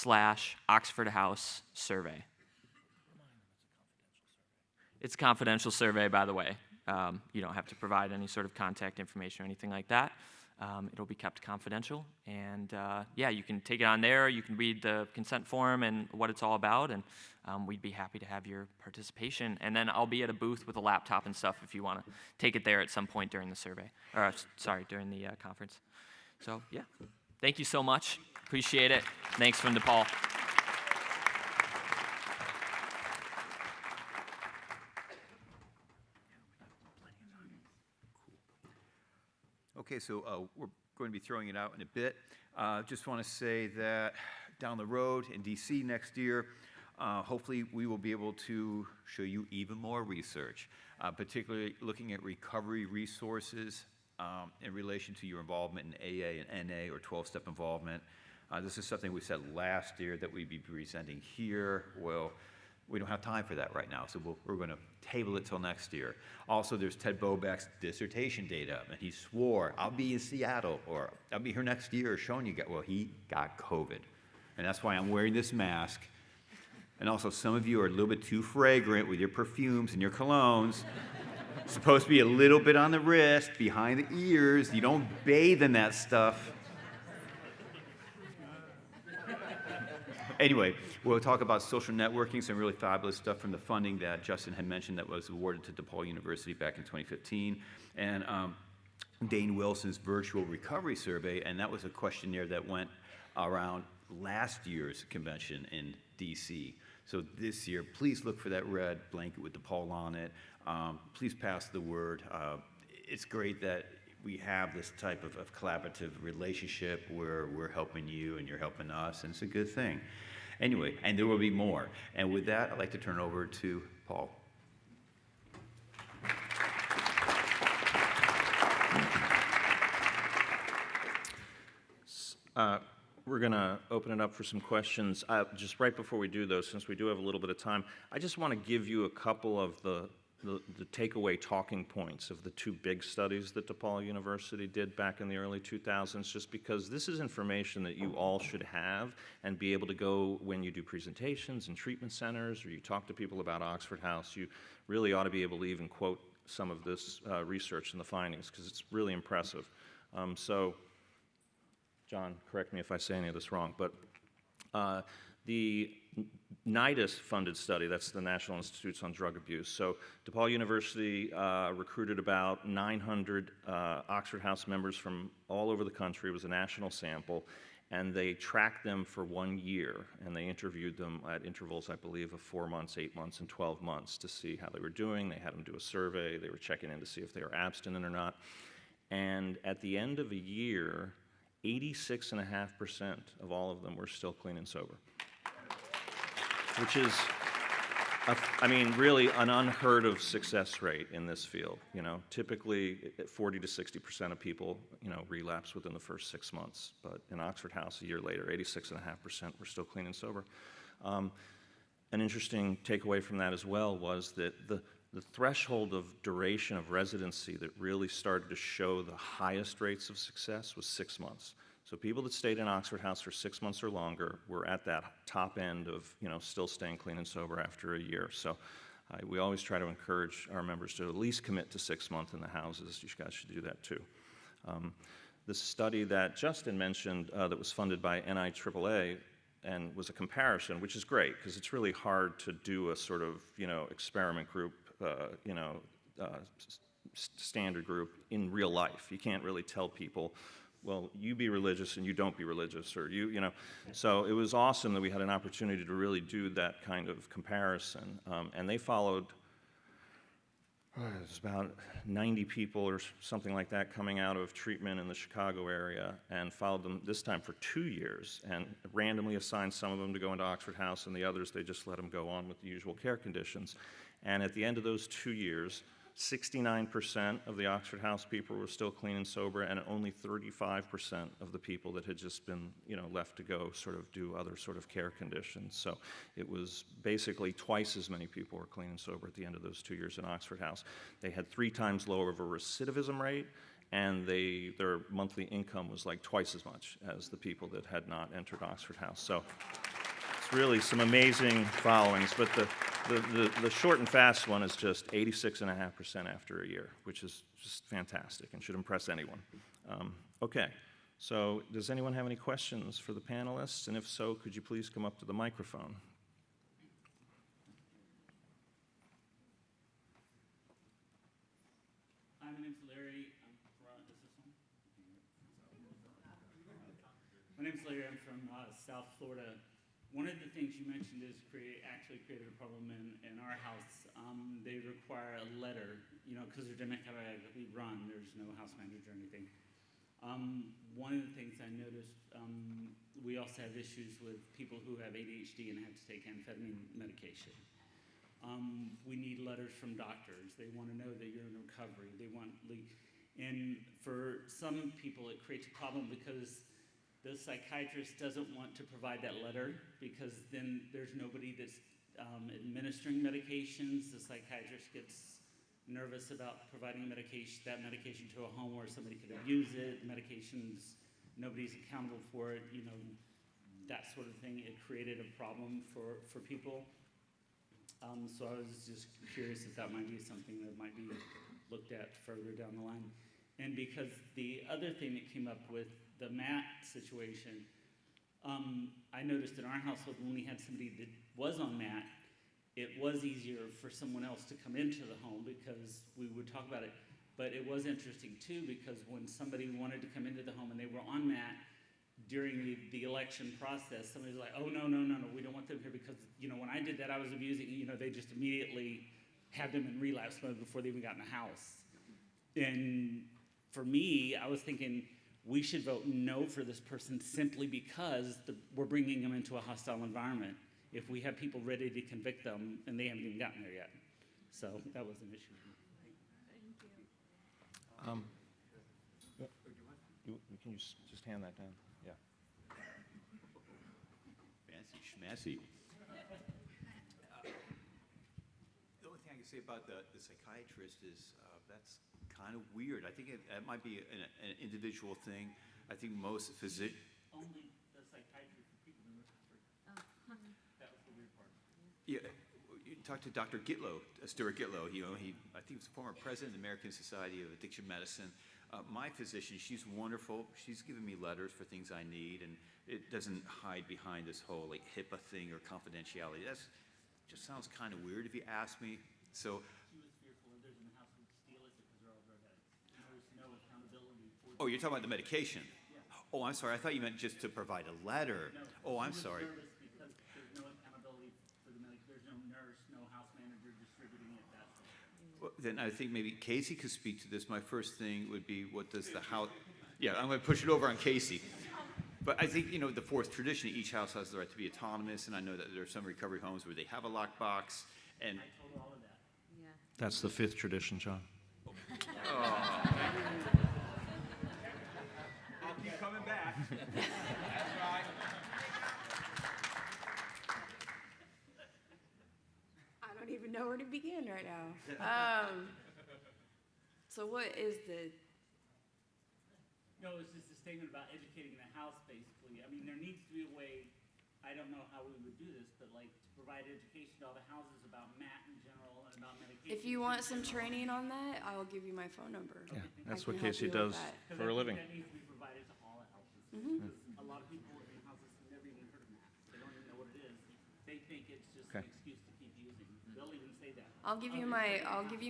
F: /Oxford House Survey. It's a confidential survey, by the way. You don't have to provide any sort of contact information or anything like that. It'll be kept confidential, and yeah, you can take it on there. You can read the consent form and what it's all about, and we'd be happy to have your participation. And then I'll be at a booth with a laptop and stuff if you want to take it there at some point during the survey, or during the conference. So yeah, thank you so much. Appreciate it. Thanks from DePaul.
B: Okay, so we're going to be throwing it out in a bit. Just want to say that down the road in DC next year, hopefully we will be able to show you even more research, particularly looking at recovery resources in relation to your involvement in AA and NA or 12-step involvement. This is something we said last year that we'd be presenting here. Well, we don't have time for that right now, so we're going to table it till next year. Also, there's Ted Bobek's dissertation data, and he swore, I'll be in Seattle, or I'll be here next year showing you, well, he got COVID. And that's why I'm wearing this mask. And also, some of you are a little bit too fragrant with your perfumes and your colognes. It's supposed to be a little bit on the wrist, behind the ears. You don't bathe in that stuff. Anyway, we'll talk about social networking, some really fabulous stuff from the funding that Justin had mentioned that was awarded to DePaul University back in 2015, and Dane Wilson's virtual recovery survey, and that was a questionnaire that went around last year's convention in DC. So this year, please look for that red blanket with DePaul on it. Please pass the word. It's great that we have this type of collaborative relationship where we're helping you and you're helping us, and it's a good thing. Anyway, and there will be more. And with that, I'd like to turn it over to Paul.
A: We're going to open it up for some questions. Just right before we do, though, since we do have a little bit of time, I just want to give you a couple of the takeaway talking points of the two big studies that DePaul University did back in the early 2000s, just because this is information that you all should have and be able to go when you do presentations in treatment centers or you talk to people about Oxford House. You really ought to be able to even quote some of this research and the findings, because it's really impressive. So, John, correct me if I say any of this wrong, but the NIDIS-funded study, that's the National Institutes on Drug Abuse. So DePaul University recruited about 900 Oxford House members from all over the country. It was a national sample, and they tracked them for 1 year, and they interviewed them at intervals, I believe, of 4 months, 8 months, and 12 months to see how they were doing. They had them do a survey. They were checking in to see if they were abstinent or not. And at the end of a year, 86.5% of all of them were still clean and sober, which is, really an unheard of success rate in this field. You know, typically 40 to 60% of people, relapse within the first 6 months. But in Oxford House, a year later, 86.5% were still clean and sober. An interesting takeaway from that as well was that the threshold of duration of residency that really started to show the highest rates of success was 6 months. So people that stayed in Oxford House for 6 months or longer were at that top end of, still staying clean and sober after a year. So we always try to encourage our members to at least commit to 6 months in the houses. You guys should do that too. The study that Justin mentioned that was funded by NIAAA and was a comparison, which is great because it's really hard to do a sort of, experiment group, standard group in real life. You can't really tell people, well, you be religious and you don't be religious, or So it was awesome that we had an opportunity to really do that kind of comparison. And they followed, it was about 90 people or something like that coming out of treatment in the Chicago area, and followed them this time for 2 years, and randomly assigned some of them to go into Oxford House, and the others, they just let them go on with the usual care conditions. And at the end of those 2 years, 69% of the Oxford House people were still clean and sober, and only 35% of the people that had just been, left to go sort of do other sort of care conditions. So it was basically twice as many people were clean and sober at the end of those 2 years in Oxford House. They had 3 times lower of a recidivism rate, and their monthly income was like twice as much as the people that had not entered Oxford House. So it's really some amazing followings, but the short and fast one is just 86.5% after a year, which is just fantastic and should impress anyone. Okay, so does anyone have any questions for the panelists? And if so, could you please come up to the microphone?
G: Hi, my name's Larry. I'm from, is this one? My name's Larry. I'm from South Florida. One of the things you mentioned is actually created a problem in our house. They require a letter, because they're democratically run. There's no house manager or anything. One of the things I noticed, we also have issues with people who have ADHD and have to take amphetamine medication. We need letters from doctors. They want to know that you're in recovery. And for some people, it creates a problem because the psychiatrist doesn't want to provide that letter because then there's nobody that's administering medications. The psychiatrist gets nervous about providing that medication to a home where somebody could abuse it. Medications, nobody's accountable for it. That sort of thing. It created a problem for people. So I was just curious if that might be something that might be looked at further down the line. And because the other thing that came up with the mat situation, I noticed in our household when we had somebody that was on mat, it was easier for someone else to come into the home because we would talk about it. But it was interesting too because when somebody wanted to come into the home and they were on mat, during the election process, somebody's like, oh, no, we don't want them here because, when I did that, I was abusing, they just immediately had them in relapse mode before they even got in the house. And for me, I was thinking we should vote no for this person simply because we're bringing them into a hostile environment if we have people ready to convict them and they haven't even gotten there yet. So that was an issue.
A: Can you just hand that down? Yeah.
B: Fancy schmancy. The only thing I can say about the psychiatrist is that's kind of weird. I think it might be an individual thing. I think most physicians.
G: Only the psychiatry for people in recovery. That was the weird part.
B: Yeah, you talk to Dr. Gitlow, Stuart Gitlow. I think he's the former president of the American Society of Addiction Medicine. My physician, she's wonderful. She's given me letters for things I need, and it doesn't hide behind this whole HIPAA thing or confidentiality. That just sounds kind of weird if you ask me. So.
G: She was fearful that there's in the house would steal it because they're all drug addicts. There's no accountability for.
B: Oh, you're talking about the medication.
G: Yeah.
B: Oh, I'm sorry. I thought you meant just to provide a letter.
G: No,
B: oh, I'm
G: she was
B: sorry.
G: nervous because there's no accountability for the there's no nurse, no house manager distributing it.
B: Well, then I think maybe Casey could speak to this. My first thing would be, what does the house... Yeah, I'm going to push it over on Casey. But I think, the fourth tradition, each house has the right to be autonomous, and I know that there are some recovery homes where they have a lockbox, and...
G: I told all of that.
D: Yeah.
A: That's the fifth tradition, John.
B: I'll keep coming back.
C: I don't even know where to begin right now. So what is the...
G: No, it's just a statement about educating the house, basically. I mean, there needs to be a way, I don't know how we would do this, but to provide education to all the houses about MAT in general and about medication.
C: If you want some training on that, I will give you my phone number.
A: Yeah, that's
C: I
A: what
C: can help
A: Casey
C: you with
A: does
C: that.
A: for a living.
G: That needs to be provided to all the houses. Because a lot of people in houses have never even heard of MAT. They don't even know what it is. They think it's just
A: Okay.
G: an excuse to keep using. They'll even say that.
C: I'll give you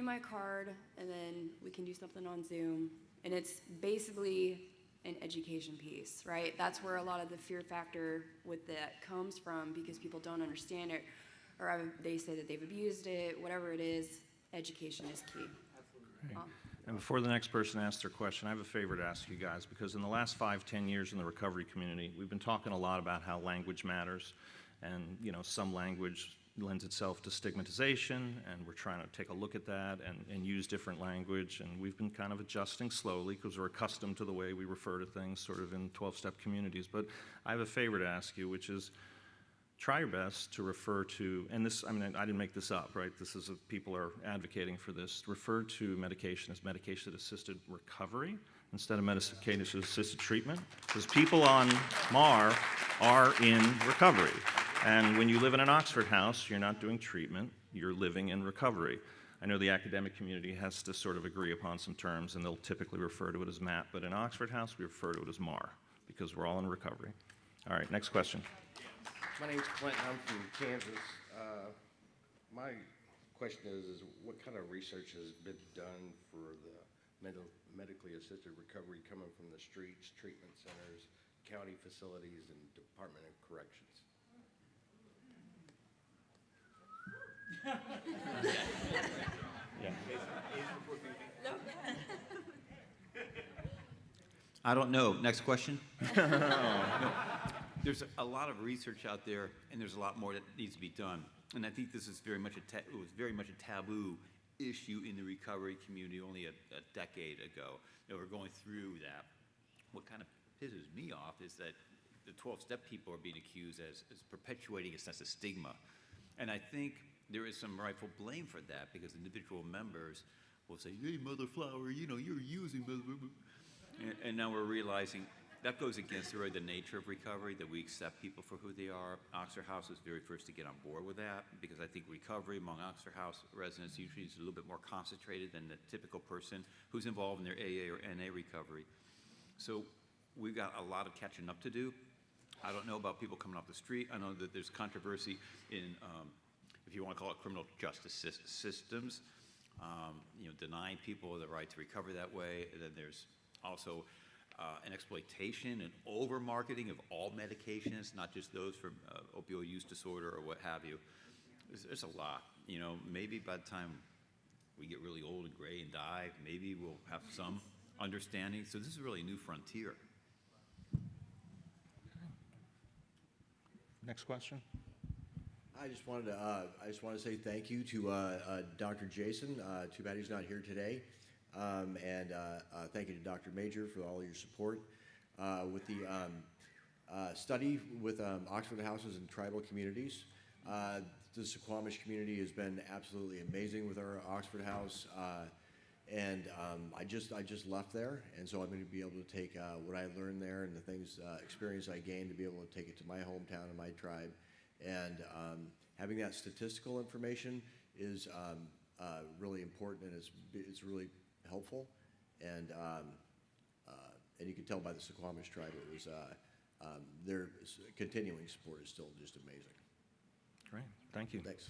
C: my card, and then we can do something on Zoom. And it's basically an education piece, right? That's where a lot of the fear factor with that comes from because people don't understand it, or they say that they've abused it. Whatever it is, education is key.
A: Great. And before the next person asks their question, I have a favor to ask you guys, because in the last 5-10 years in the recovery community, we've been talking a lot about how language matters, and some language lends itself to stigmatization, and we're trying to take a look at that and use different language, and we've been kind of adjusting slowly because we're accustomed to the way we refer to things sort of in 12-step communities. But I have a favor to ask you, which is try your best to refer to, and this, I didn't make this up, right? This is, people are advocating for this, refer to medication as medication-assisted recovery instead of medication-assisted treatment, because people on MAR are in recovery. And when you live in an Oxford house, you're not doing treatment, you're living in recovery. I know the academic community has to sort of agree upon some terms, and they'll typically refer to it as MAP, but in Oxford House, we refer to it as MAR, because we're all in recovery. All right, next question.
H: My name's Clinton. I'm from Kansas. My question is what kind of research has been done for the medically assisted recovery coming from the streets, treatment centers, county facilities, and Department of Corrections?
B: I don't know. Next question. No. There's a lot of research out there, and there's a lot more that needs to be done. And I think this is very much it was very much a taboo issue in the recovery community only a decade ago. You know, we're going through that. What kind of pisses me off is that the 12-step people are being accused as perpetuating a sense of stigma. And I think there is some rightful blame for that because individual members will say, hey, Mother Flower, you know, you're using Mother. And now we're realizing that goes against the nature of recovery, that we accept people for who they are. Oxford House was very first to get on board with that because I think recovery among Oxford House residents usually is a little bit more concentrated than the typical person who's involved in their AA or NA recovery. So we've got a lot of catching up to do. I don't know about people coming off the street. I know that there's controversy in, if you want to call it criminal justice systems, you know, denying people the right to recover that way. And then there's also an exploitation and over-marketing of all medications, not just those for opioid use disorder or what have you. There's a lot. You know, maybe by the time we get really old and gray and die, maybe we'll have some understanding. So this is really a new frontier.
A: Next question.
I: I just wanted to say thank you to Dr. Jason. Too bad he's not here today. And thank you to Dr. Major for all your support with the study with Oxford houses and tribal communities. The Suquamish community has been absolutely amazing with our Oxford house, and I just left there, and so I'm going to be able to take what I learned there and the things experience I gained to be able to take it to my hometown and my tribe, and having that statistical information is really important, and it's really helpful, and you can tell by the Suquamish tribe it was their continuing support is still just amazing.
A: Great, thank you.
I: Thanks.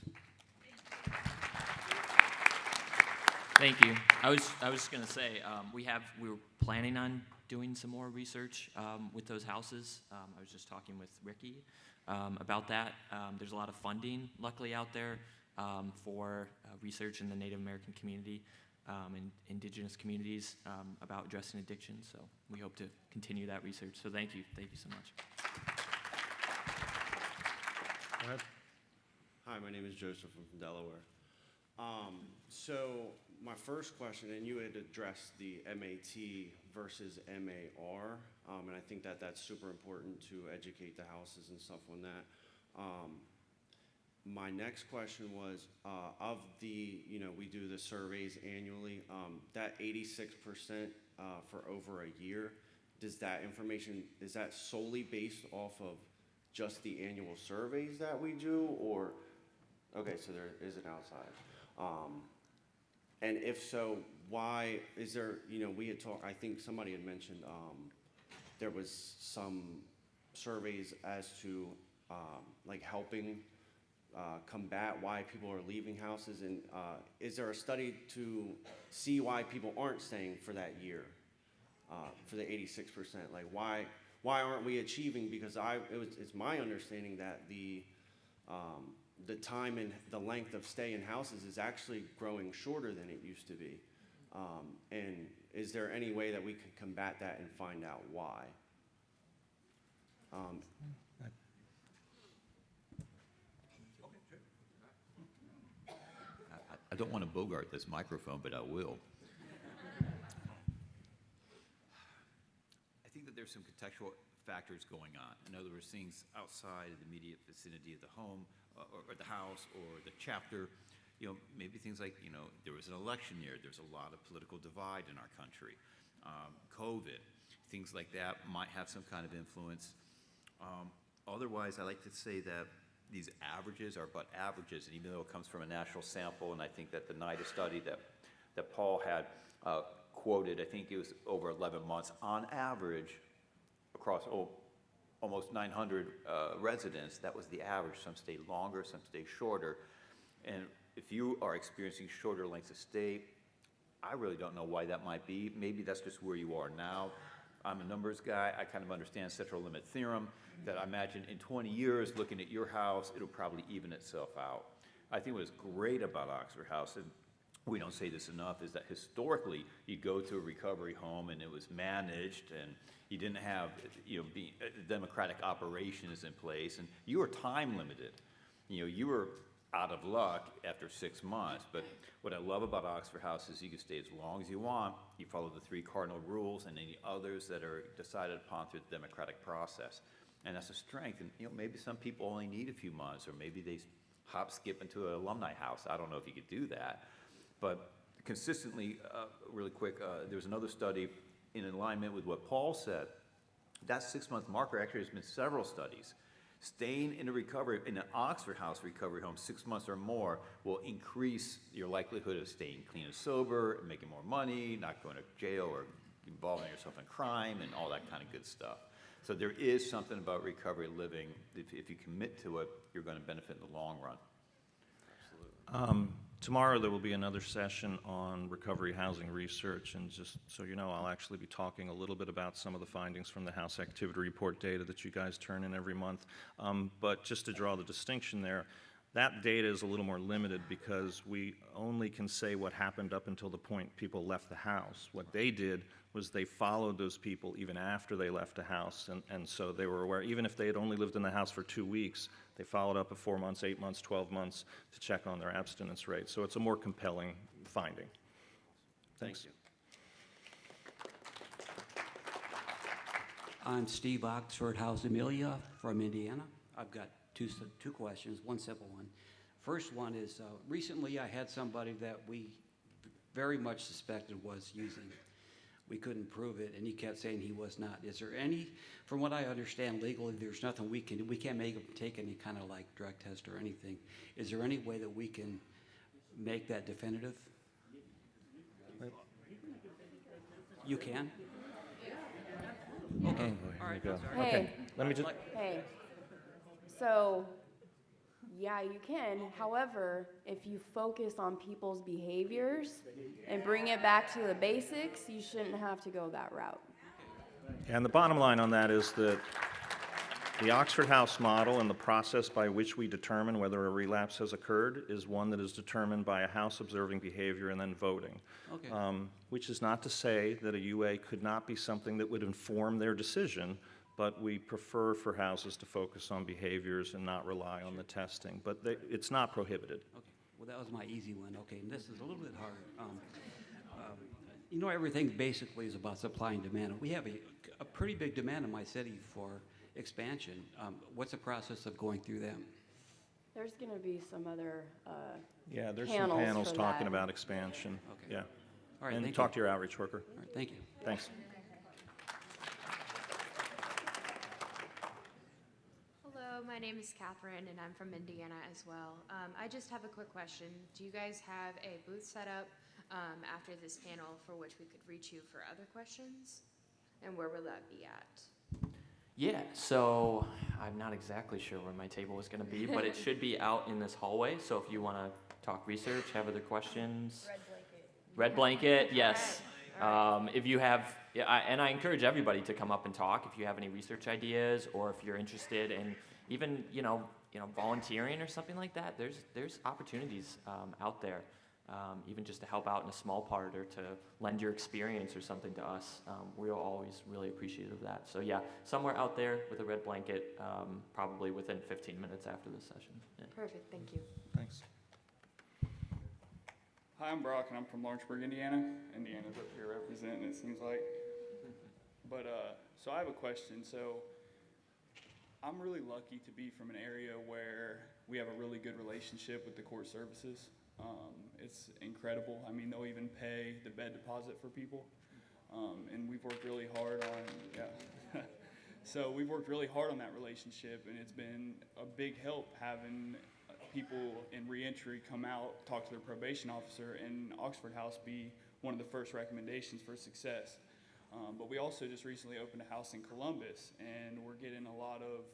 F: Thank you. I was just gonna say we were planning on doing some more research with those houses. I was just talking with Ricky about that. There's a lot of funding, luckily, out there for research in the Native American community and indigenous communities about addressing addiction. So we hope to continue that research. So thank you so much.
A: Go ahead.
J: Hi, my name is Joseph. I'm from Delaware. So my first question, and you had addressed the MAT versus MAR, and I think that that's super important to educate the houses and stuff on that. My next question was, of the, we do the surveys annually, that 86% for over a year, does that information, is that solely based off of just the annual surveys that we do, or, okay, so there is an outside. And if so, why is there, we had talked, I think somebody had mentioned there was some surveys as to like helping combat why people are leaving houses, and is there a study to see why people aren't staying for that year, for the 86%? Like why aren't we achieving? Because it's my understanding that the time and the length of stay in houses is actually growing shorter than it used to be. And is there any way that we can combat that and find out why?
B: I don't want to bogart this microphone, but I will. I think that there's some contextual factors going on. In other words, things outside of the immediate vicinity of the home or the house or the chapter, maybe things like, there was an election year, there's a lot of political divide in our country. COVID, things like that might have some kind of influence. Otherwise, I like to say that these averages are but averages, and even though it comes from a national sample, and I think that the NIDA study that Paul had quoted, I think it was over 11 months, on average, across almost 900 residents, that was the average. Some stay longer, some stay shorter. And if you are experiencing shorter lengths of stay, I really don't know why that might be. Maybe that's just where you are now. I'm a numbers guy. I kind of understand central limit theorem, that I imagine in 20 years, looking at your house, it'll probably even itself out. I think what's great about Oxford House, and we don't say this enough, is that historically you go to a recovery home and it was managed, and you didn't have democratic operations in place, and you were time limited. You were out of luck after 6 months. But what I love about Oxford House is you can stay as long as you want. You follow the 3 cardinal rules and any others that are decided upon through the democratic process. And that's a strength. And maybe some people only need a few months, or maybe they hop, skip into an alumni house. I don't know if you could do that. But consistently, really quick, there was another study in alignment with what Paul said. That 6-month marker, actually there's been several studies. Staying in an Oxford House recovery home 6 months or more will increase your likelihood of staying clean and sober, making more money, not going to jail or involving yourself in crime and all that kind of good stuff. So there is something about recovery living. If you commit to it, you're going to benefit in the long run.
A: Absolutely. Tomorrow there will be another session on recovery housing research, and just so you know, I'll actually be talking a little bit about some of the findings from the House Activity Report data that you guys turn in every month. But just to draw the distinction there, that data is a little more limited because we only can say what happened up until the point people left the house. What they did was they followed those people even after they left the house, and so they were aware, even if they had only lived in the house for 2 weeks, they followed up at 4 months, 8 months, 12 months to check on their abstinence rate. So it's a more compelling finding. Thanks.
B: Thank you.
K: I'm Steve Oxford House Amelia from Indiana. I've got two questions, one simple one. First one is, recently I had somebody that we very much suspected was using. We couldn't prove it, and he kept saying he was not. Is there any, from what I understand legally, there's nothing we can do. We can't make him take any kind of like drug test or anything. Is there any way that we can make that definitive? You can? Okay. All right.
C: Hey.
A: Okay. Let me just.
C: Hey, so, yeah, you can. However, if you focus on people's behaviors and bring it back to the basics, you shouldn't have to go that route.
A: And the bottom line on that is that the Oxford House model and the process by which we determine whether a relapse has occurred is one that is determined by a house observing behavior and then voting.
K: Okay.
A: Which is not to say that a UA could not be something that would inform their decision, but we prefer for houses to focus on behaviors and not rely on the testing. But it's not prohibited.
K: Okay. Well, that was my easy one. Okay, and this is a little bit harder. Everything basically is about supply and demand. And we have a pretty big demand in my city for expansion. What's the process of going through them?
C: There's going to be some other
A: Yeah, there's
C: panels
A: some panels
C: for
A: talking
C: that.
A: about expansion.
K: Okay.
A: Yeah.
K: All right,
A: And
K: thank
A: talk
K: you.
A: to your outreach worker.
K: All right, thank you.
A: Thanks.
L: Hello, my name is Catherine, and I'm from Indiana as well. I just have a quick question. Do you guys have a booth set up after this panel for which we could reach you for other questions? And where will that be at?
F: Yeah, so I'm not exactly sure where my table is going to be, but it should be out in this hallway. So if you want to talk research, have other questions.
C: Red blanket.
F: Red blanket, yes. If you have, and I encourage everybody to come up and talk if you have any research ideas, or if you're interested in even volunteering or something like that. There's opportunities out there, even just to help out in a small part or to lend your experience or something to us. We're always really appreciative of that. So yeah, somewhere out there with a red blanket, probably within 15 minutes after this session. Yeah.
L: Perfect, thank you.
A: Thanks.
M: Hi, I'm Brock, and I'm from Lawrenceburg, Indiana. Indiana's up here representing, it seems like. But, so I have a question. So, I'm really lucky to be from an area where we have a really good relationship with the court services. It's incredible. I mean, they'll even pay the bed deposit for people. And we've worked really hard on, So we've worked really hard on that relationship, and it's been a big help having people in reentry come out, talk to their probation officer, and Oxford House be one of the first recommendations for success. But we also just recently opened a house in Columbus, and we're getting a lot of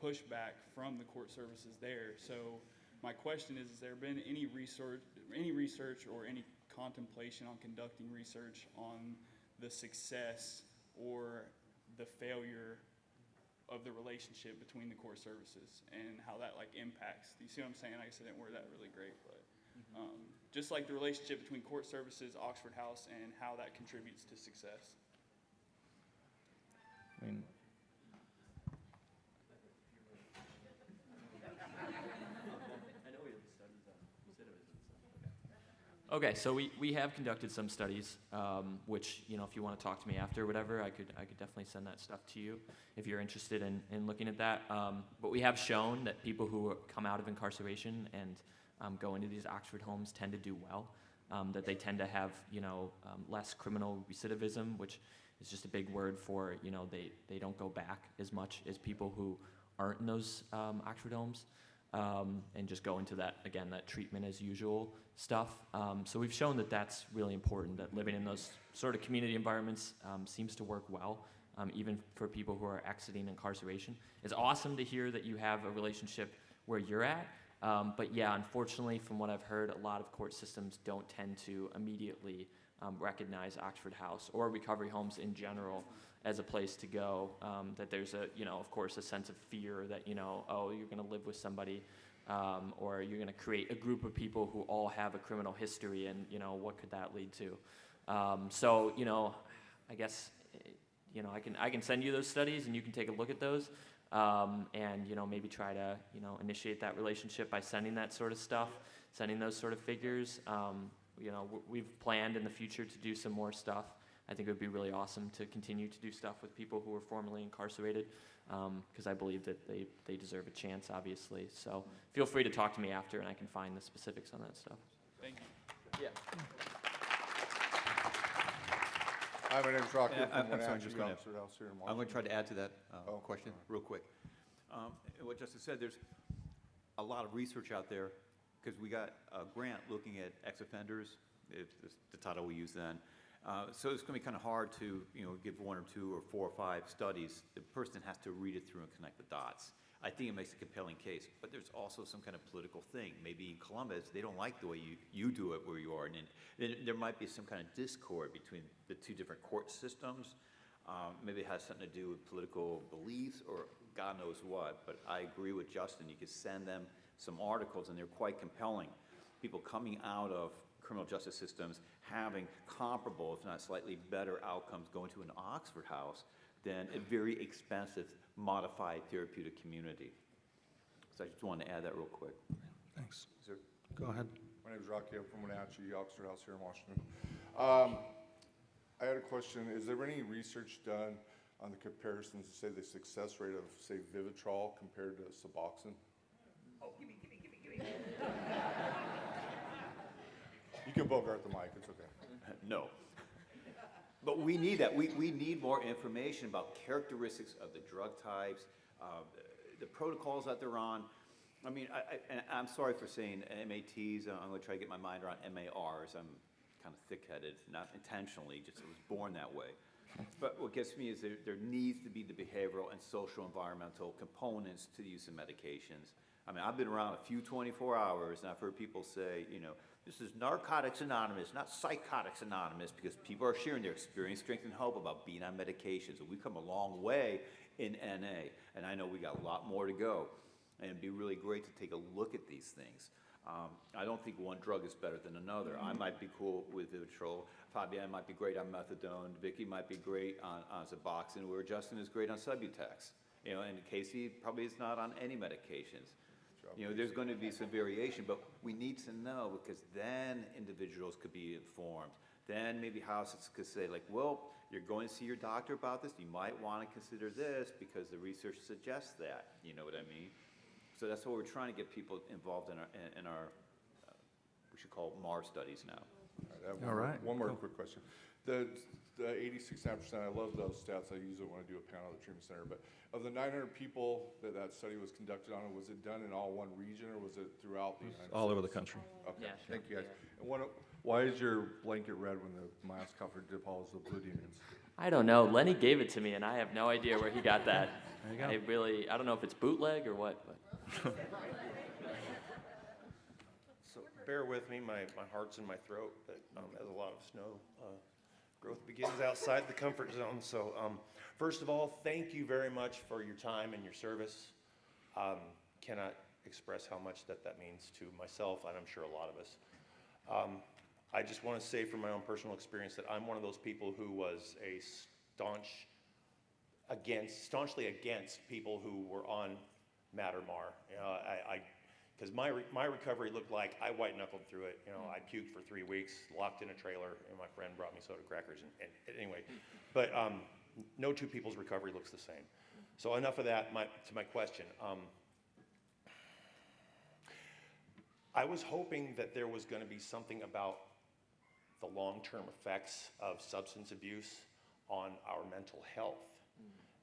M: pushback from the court services there. So my question is there been any research or any contemplation on conducting research on the success or the failure of the relationship between the court services and how that like impacts? Do you see what I'm saying? I guess I didn't word that really great, but just like the relationship between court services, Oxford House, and how that contributes to success.
A: I mean,
F: Okay, so we have conducted some studies, which, you know, if you want to talk to me after or whatever, I could definitely send that stuff to you if you're interested in looking at that. But we have shown that people who come out of incarceration and go into these Oxford homes tend to do well, that they tend to have, you know, less criminal recidivism, which is just a big word for, you know, they don't go back as much as people who aren't in those Oxford homes. And just go into that, again, that treatment as usual stuff. So we've shown that that's really important, that living in those sort of community environments seems to work well, even for people who are exiting incarceration. It's awesome to hear that you have a relationship where you're at, but yeah, unfortunately, from what I've heard, a lot of court systems don't tend to immediately recognize Oxford House or recovery homes in general as a place to go, that there's a, you know, of course, a sense of fear that, you know, oh, you're going to live with somebody, or you're going to create a group of people who all have a criminal history, and, you know, what could that lead to? So, you know, I guess, you know, I can send you those studies, and you can take a look at those, and, you know, maybe try to, you know, initiate that relationship by sending that sort of stuff, sending those sort of figures. You know, we've planned in the future to do some more stuff. I think it would be really awesome to continue to do stuff with people who were formerly incarcerated, because I believe that they deserve a chance, obviously. So feel free to talk to me after, and I can find the specifics on that stuff.
M: Thank you.
F: Yeah.
N: Hi, my name's Rocky.
B: I'm sorry,
N: I'm
B: going to try to add to that question real quick. What Justice said, there's a lot of research out there, because we got a grant looking at ex-offenders, it's the title we use then. So it's going to be kind of hard to, you know, give 1 or 2 or 4 or 5 studies. The person has to read it through and connect the dots. I think it makes a compelling case, but there's also some kind of political thing. Maybe in Columbus, they don't like the way you do it where you are, and there might be some kind of discord between the 2 different court systems. Maybe it has something to do with political beliefs or God knows what, but I agree with Justin. You could send them some articles, and they're quite compelling. People coming out of criminal justice systems having comparable, if not slightly better outcomes going to an Oxford House than a very expensive, modified therapeutic community. So I just wanted to add that real quick.
A: Thanks.
N: Sir?
A: Go ahead.
N: My name is Rocky. I'm from Wenatchee, Oxford House here in Washington. I had a question. Is there any research done on the comparisons to, say, the success rate of, say, Vivitrol compared to Suboxone? Oh, give me. You can bogart the mic. It's okay.
B: No. But we need that. We need more information about characteristics of the drug types, the protocols that they're on. I mean, I'm sorry for saying MATs. I'm going to try to get my mind around MARs. I'm kind of thick-headed, not intentionally, just I was born that way. But what gets me is there needs to be the behavioral and social environmental components to the use of medications. I mean, I've been around a few 24 hours, and I've heard people say, you know, this is Narcotics Anonymous, not Psychotics Anonymous, because people are sharing their experience, strength, and hope about being on medications. And we've come a long way in NA, and I know we got a lot more to go. And it'd be really great to take a look at these things. I don't think one drug is better than another. I might be cool with Vivitrol. Fabienne might be great on methadone. Vicky might be great on Suboxone, where Justin is great on Subutex. You know, and Casey probably is not on any medications. You know, there's going to be some variation, but we need to know, because then individuals could be informed. Then maybe houses could say, like, well, you're going to see your doctor about this. You might want to consider this because the research suggests that. You know what I mean? So that's what we're trying to get people involved in our we should call MAR studies now.
N: I have
A: All right,
N: one more
A: cool.
N: quick question. The 86.9%, I love those stats. I use it when I do a panel at the treatment center. But of the 900 people that study was conducted on, was it done in all one region, or was it throughout the United States?
A: All over the country.
N: Okay,
F: Yeah, sure.
N: thank you guys. And why is your blanket red when the mascot follows the blue demons?
F: I don't know. Lenny gave it to me, and I have no idea where he got that.
A: There you go.
F: I don't know if it's bootleg or what, but.
O: So bear with me, my heart's in my throat, but as a lot of snow growth begins outside the comfort zone. So first of all, thank you very much for your time and your service. Cannot express how much that means to myself, and I'm sure a lot of us. I just want to say from my own personal experience that I'm one of those people who was a staunchly against people who were on Mattermar. You know, because my recovery looked like I white knuckled through it. You know, I puked for 3 weeks, locked in a trailer, and my friend brought me soda crackers. And anyway, but no two people's recovery looks the same. So enough of that. To my question. I was hoping that there was going to be something about the long-term effects of substance abuse on our mental health.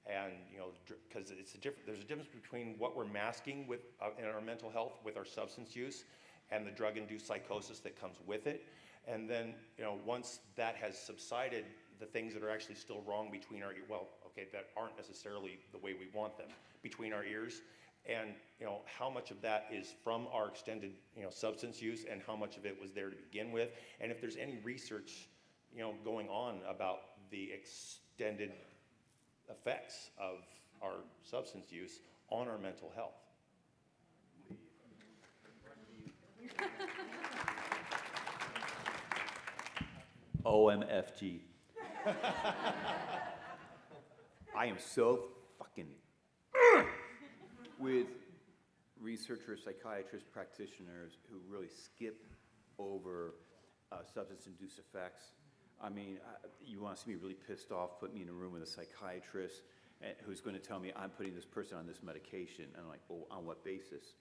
O: And, you know, because there's a difference between what we're masking with in our mental health with our substance use and the drug-induced psychosis that comes with it. And then, you know, once that has subsided, the things that are actually still wrong between our, that aren't necessarily the way we want them, between our ears. And, you know, how much of that is from our extended, substance use, and how much of it was there to begin with. And if there's any research, going on about the extended effects of our substance use on our mental health.
B: OMFG. I am so fucking with researchers, psychiatrists, practitioners who really skip over substance-induced effects. I mean, you want to see me really pissed off, put me in a room with a psychiatrist who's going to tell me I'm putting this person on this medication. And I'm like, oh, on what basis?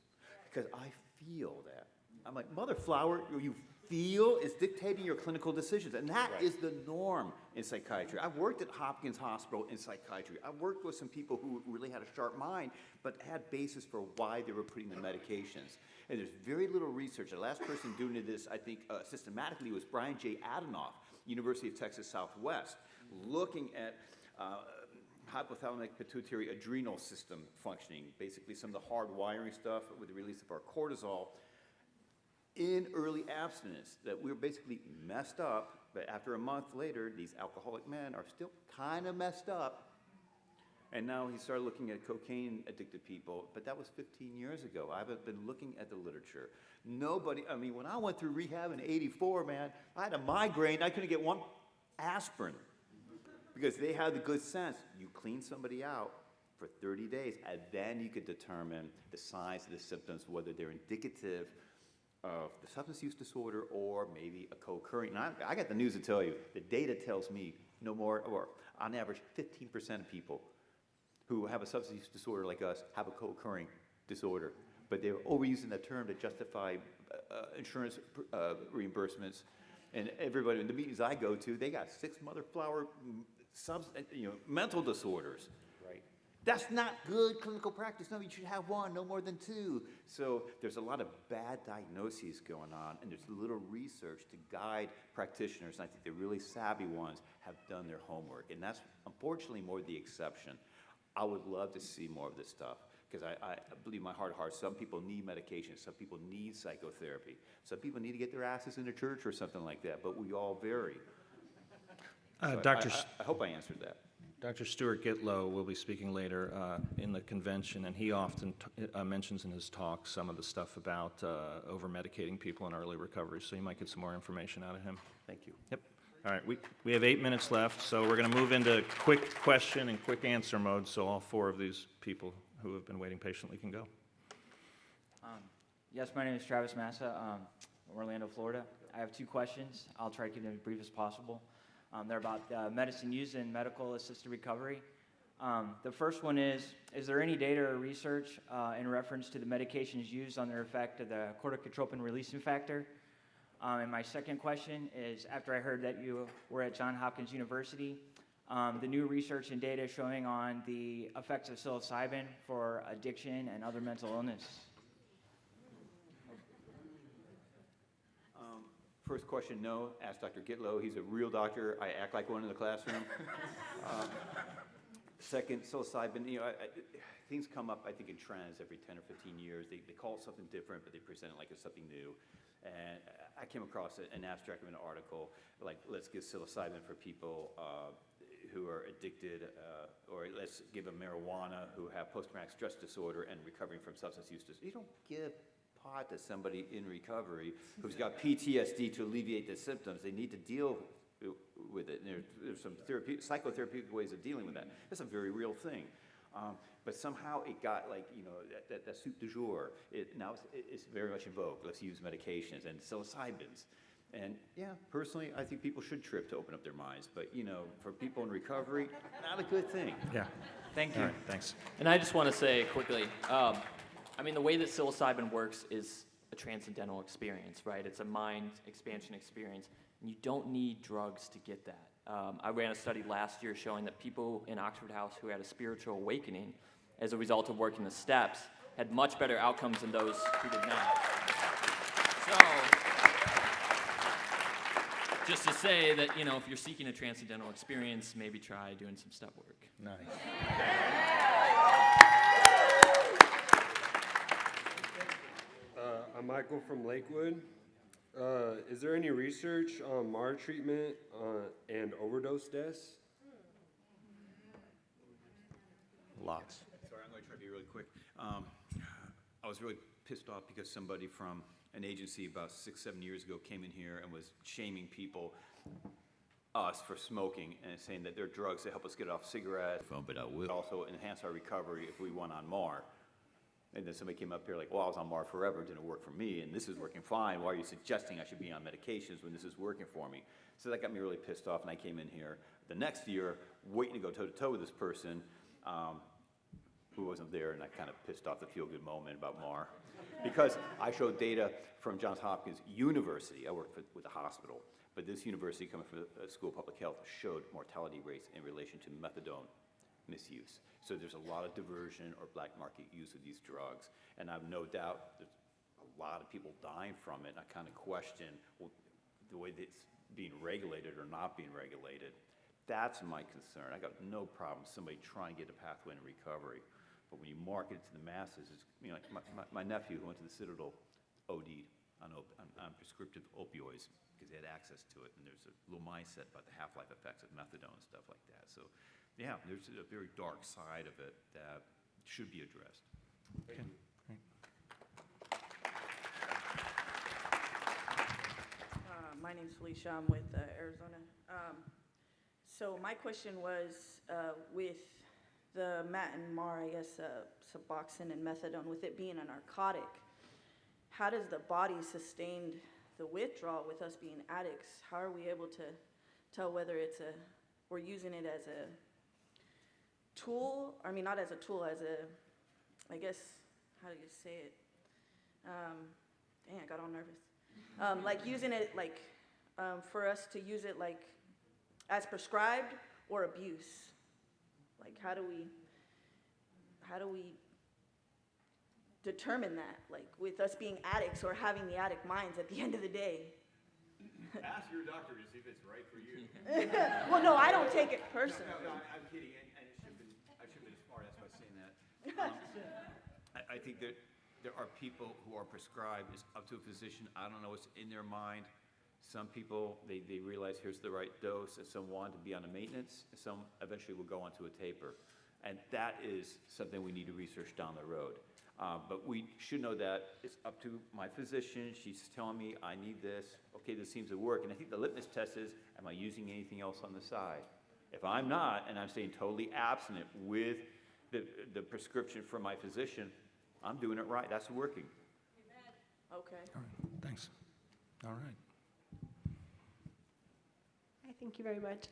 B: Because I feel that. I'm like, Mother Flower, you feel is dictating your clinical decisions. And that is the norm in psychiatry. I've worked at Hopkins Hospital in psychiatry. I've worked with some people who really had a sharp mind, but had basis for why they were putting the medications. And there's very little research. The last person doing this, I think, systematically was Brian J. Adenoff, University of Texas Southwest, looking at hypothalamic pituitary adrenal system functioning, basically some of the hard wiring stuff with the release of our cortisol in early abstinence, that we were basically messed up, but after a month later, these alcoholic men are still kind of messed up. And now he started looking at cocaine-addicted people, but that was 15 years ago. I've been looking at the literature. Nobody, I mean, when I went through rehab in '84, man, I had a migraine. I couldn't get one aspirin because they had the good sense. You clean somebody out for 30 days, and then you could determine the signs of the symptoms, whether they're indicative of the substance use disorder or maybe a co-occurring. And I got the news to tell you. The data tells me no more, or on average, 15% of people who have a substance use disorder like us have a co-occurring disorder. But they're overusing that term to justify insurance reimbursements. And everybody in the meetings I go to, they got 6 mother flower mental disorders.
O: Right.
B: That's not good clinical practice. No, you should have 1, no more than 2. So there's a lot of bad diagnoses going on, and there's little research to guide practitioners. And I think the really savvy ones have done their homework, and that's unfortunately more the exception. I would love to see more of this stuff, because I believe my heart of hearts, some people need medication, some people need psychotherapy, some people need to get their asses into church or something like that, but we all vary. So I hope I answered that.
A: Dr. Stuart Gitlow will be speaking later in the convention, and he often mentions in his talk some of the stuff about over-medicating people in early recovery, so you might get some more information out of him.
O: Thank you.
A: Yep. All right, we have 8 minutes left, so we're going to move into quick question and quick answer mode, so all 4 of these people who have been waiting patiently can go.
P: Yes, my name is Travis Massa, from Orlando, Florida. I have 2 questions. I'll try to keep them as brief as possible. They're about medicine used in medical-assisted recovery. The first one is there any data or research in reference to the medications used on their effect of the corticotropin releasing factor? And my second question is, after I heard that you were at Johns Hopkins University, the new research and data showing on the effects of psilocybin for addiction and other mental illness.
B: First question, no. Ask Dr. Gitlow. He's a real doctor. I act like one in the classroom. Second, psilocybin. Things come up, I think, in trends every 10 or 15 years. They call it something different, but they present it like it's something new. And I came across an abstract of an article, like, let's give psilocybin for people who are addicted, or let's give them marijuana who have post-traumatic stress disorder and recovering from substance use disorder. You don't give pot to somebody in recovery who's got PTSD to alleviate the symptoms. They need to deal with it. And there's some psychotherapeutic ways of dealing with that. It's a very real thing. But somehow it got that soup du jour. Now it's very much in vogue. Let's use medications and psilocybins. And yeah, personally, I think people should trip to open up their minds. But for people in recovery, not a good thing.
A: Yeah.
P: Thank you.
A: All right, thanks.
F: And I just want to say quickly, the way that psilocybin works is a transcendental experience, right? It's a mind expansion experience. And you don't need drugs to get that. I ran a study last year showing that people in Oxford House who had a spiritual awakening as a result of working the steps had much better outcomes than those who did not. So, just to say that, if you're seeking a transcendental experience, maybe try doing some step work.
A: Nice.
Q: I'm Michael from Lakewood. Is there any research on MAR treatment and overdose deaths?
A: Lots.
B: Sorry, I'm going to try to be really quick. I was really pissed off because somebody from an agency about 6-7 years ago came in here and was shaming people, us, for smoking and saying that they're drugs that help us get off cigarettes, but will also enhance our recovery if we went on MAR. And then somebody came up here like, well, I was on MAR forever, it didn't work for me, and this is working fine. Why are you suggesting I should be on medications when this is working for me? So that got me really pissed off, and I came in here the next year waiting to go toe-to-toe with this person who wasn't there, and I kind of pissed off the feel-good moment about MAR. Because I showed data from Johns Hopkins University. I worked with the hospital, but this university coming from the School of Public Health showed mortality rates in relation to methadone misuse. So there's a lot of diversion or black market use of these drugs. And I've no doubt there's a lot of people dying from it. And I kind of question the way that it's being regulated or not being regulated. That's my concern. I got no problem with somebody trying to get a pathway to recovery. But when you market it to the masses, it's, like my nephew who went to the Citadel OD'd on prescriptive opioids because they had access to it. And there's a little mindset about the half-life effects of methadone and stuff like that. So yeah, there's a very dark side of it that should be addressed.
A: Okay, great.
R: My name's Felicia. I'm with Arizona. So my question was with the MAT and MAR, I guess, Suboxone and methadone, with it being a narcotic, how does the body sustain the withdrawal with us being addicts? How are we able to tell whether we're using it as a tool? I mean, not as a tool, as a, I guess, how do you say it? Dang, I got all nervous. Like using it, like, for us to use it, like, as prescribed or abuse. Like, how do we determine that? Like, with us being addicts or having the addict minds at the end of the day.
B: Ask your doctor to see if it's right for you.
R: Well, no, I don't take it personally.
B: No, I'm kidding, and I should have been a smart ass by saying that. I think that there are people who are prescribed. It's up to a physician. I don't know what's in their mind. Some people, they realize here's the right dose, and some want to be on a maintenance, and some eventually will go onto a taper. And that is something we need to research down the road. But we should know that it's up to my physician. She's telling me I need this. Okay, this seems to work. And I think the litmus test is, am I using anything else on the side? If I'm not, and I'm staying totally abstinent with the prescription from my physician, I'm doing it right. That's working.
R: Okay.
A: All right, thanks. All right.
S: Hi, thank you very much.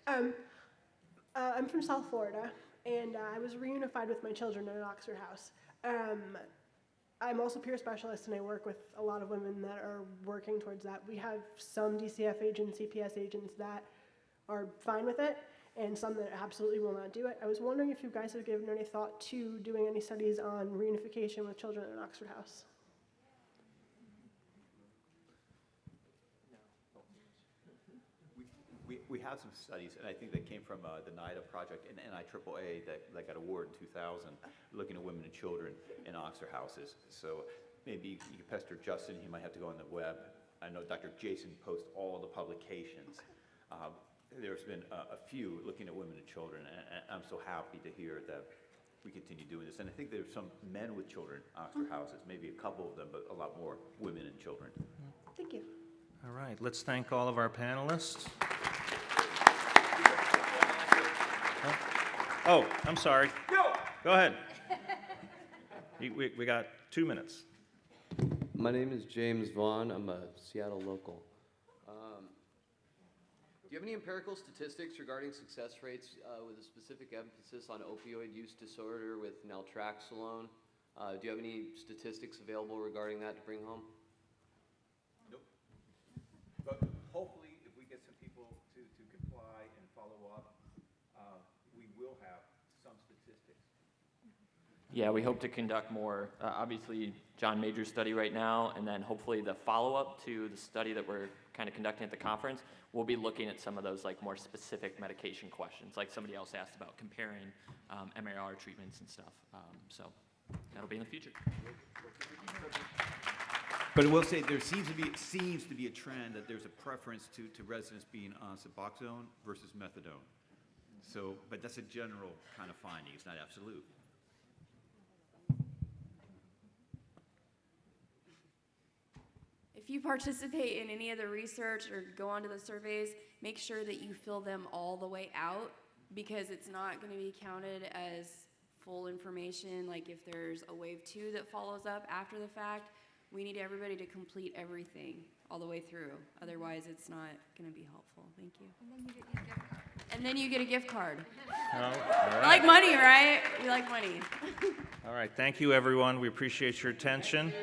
S: I'm from South Florida, and I was reunified with my children at Oxford House. I'm also peer specialist, and I work with a lot of women that are working towards that. We have some DCF agents, CPS agents that are fine with it, and some that absolutely will not do it. I was wondering if you guys have given any thought to doing any studies on reunification with children in Oxford House.
B: We have some studies, and I think they came from the NIDA project and NIAAA that got awarded in 2000, looking at women and children in Oxford houses. So maybe you can pester Justin, he might have to go on the web. I know Dr. Jason posts all the publications. There's been a few looking at women and children, and I'm so happy to hear that we continue doing this. And I think there's some men with children in Oxford houses, maybe a couple of them, but a lot more women and children.
S: Thank you.
A: All right, let's thank all of our panelists. Oh, I'm sorry.
T: No!
A: Go ahead. We got 2 minutes.
T: My name is James Vaughn. I'm a Seattle local. Do you have any empirical statistics regarding success rates with a specific emphasis on opioid use disorder with naltrexone? Do you have any statistics available regarding that to bring home?
B: Nope. But hopefully, if we get some people to comply and follow up, we will have some statistics.
F: Yeah, we hope to conduct more. Obviously, John Major's study right now, and then hopefully the follow-up to the study that we're kind of conducting at the conference, we'll be looking at some of those like more specific medication questions, like somebody else asked about comparing MAR treatments and stuff. So that'll be in the future.
B: But I will say there seems to be a trend that there's a preference to residents being on Suboxone versus methadone. So, but that's a general kind of finding. It's not absolute.
C: If you participate in any of the research or go onto the surveys, make sure that you fill them all the way out, because it's not going to be counted as full information. Like if there's a wave 2 that follows up after the fact, we need everybody to complete everything all the way through. Otherwise, it's not going to be helpful. Thank you. And then you get a gift card.
A: Oh, all
C: I
A: right.
C: like money, right? We like money.
A: All right, thank you, everyone. We appreciate your attention.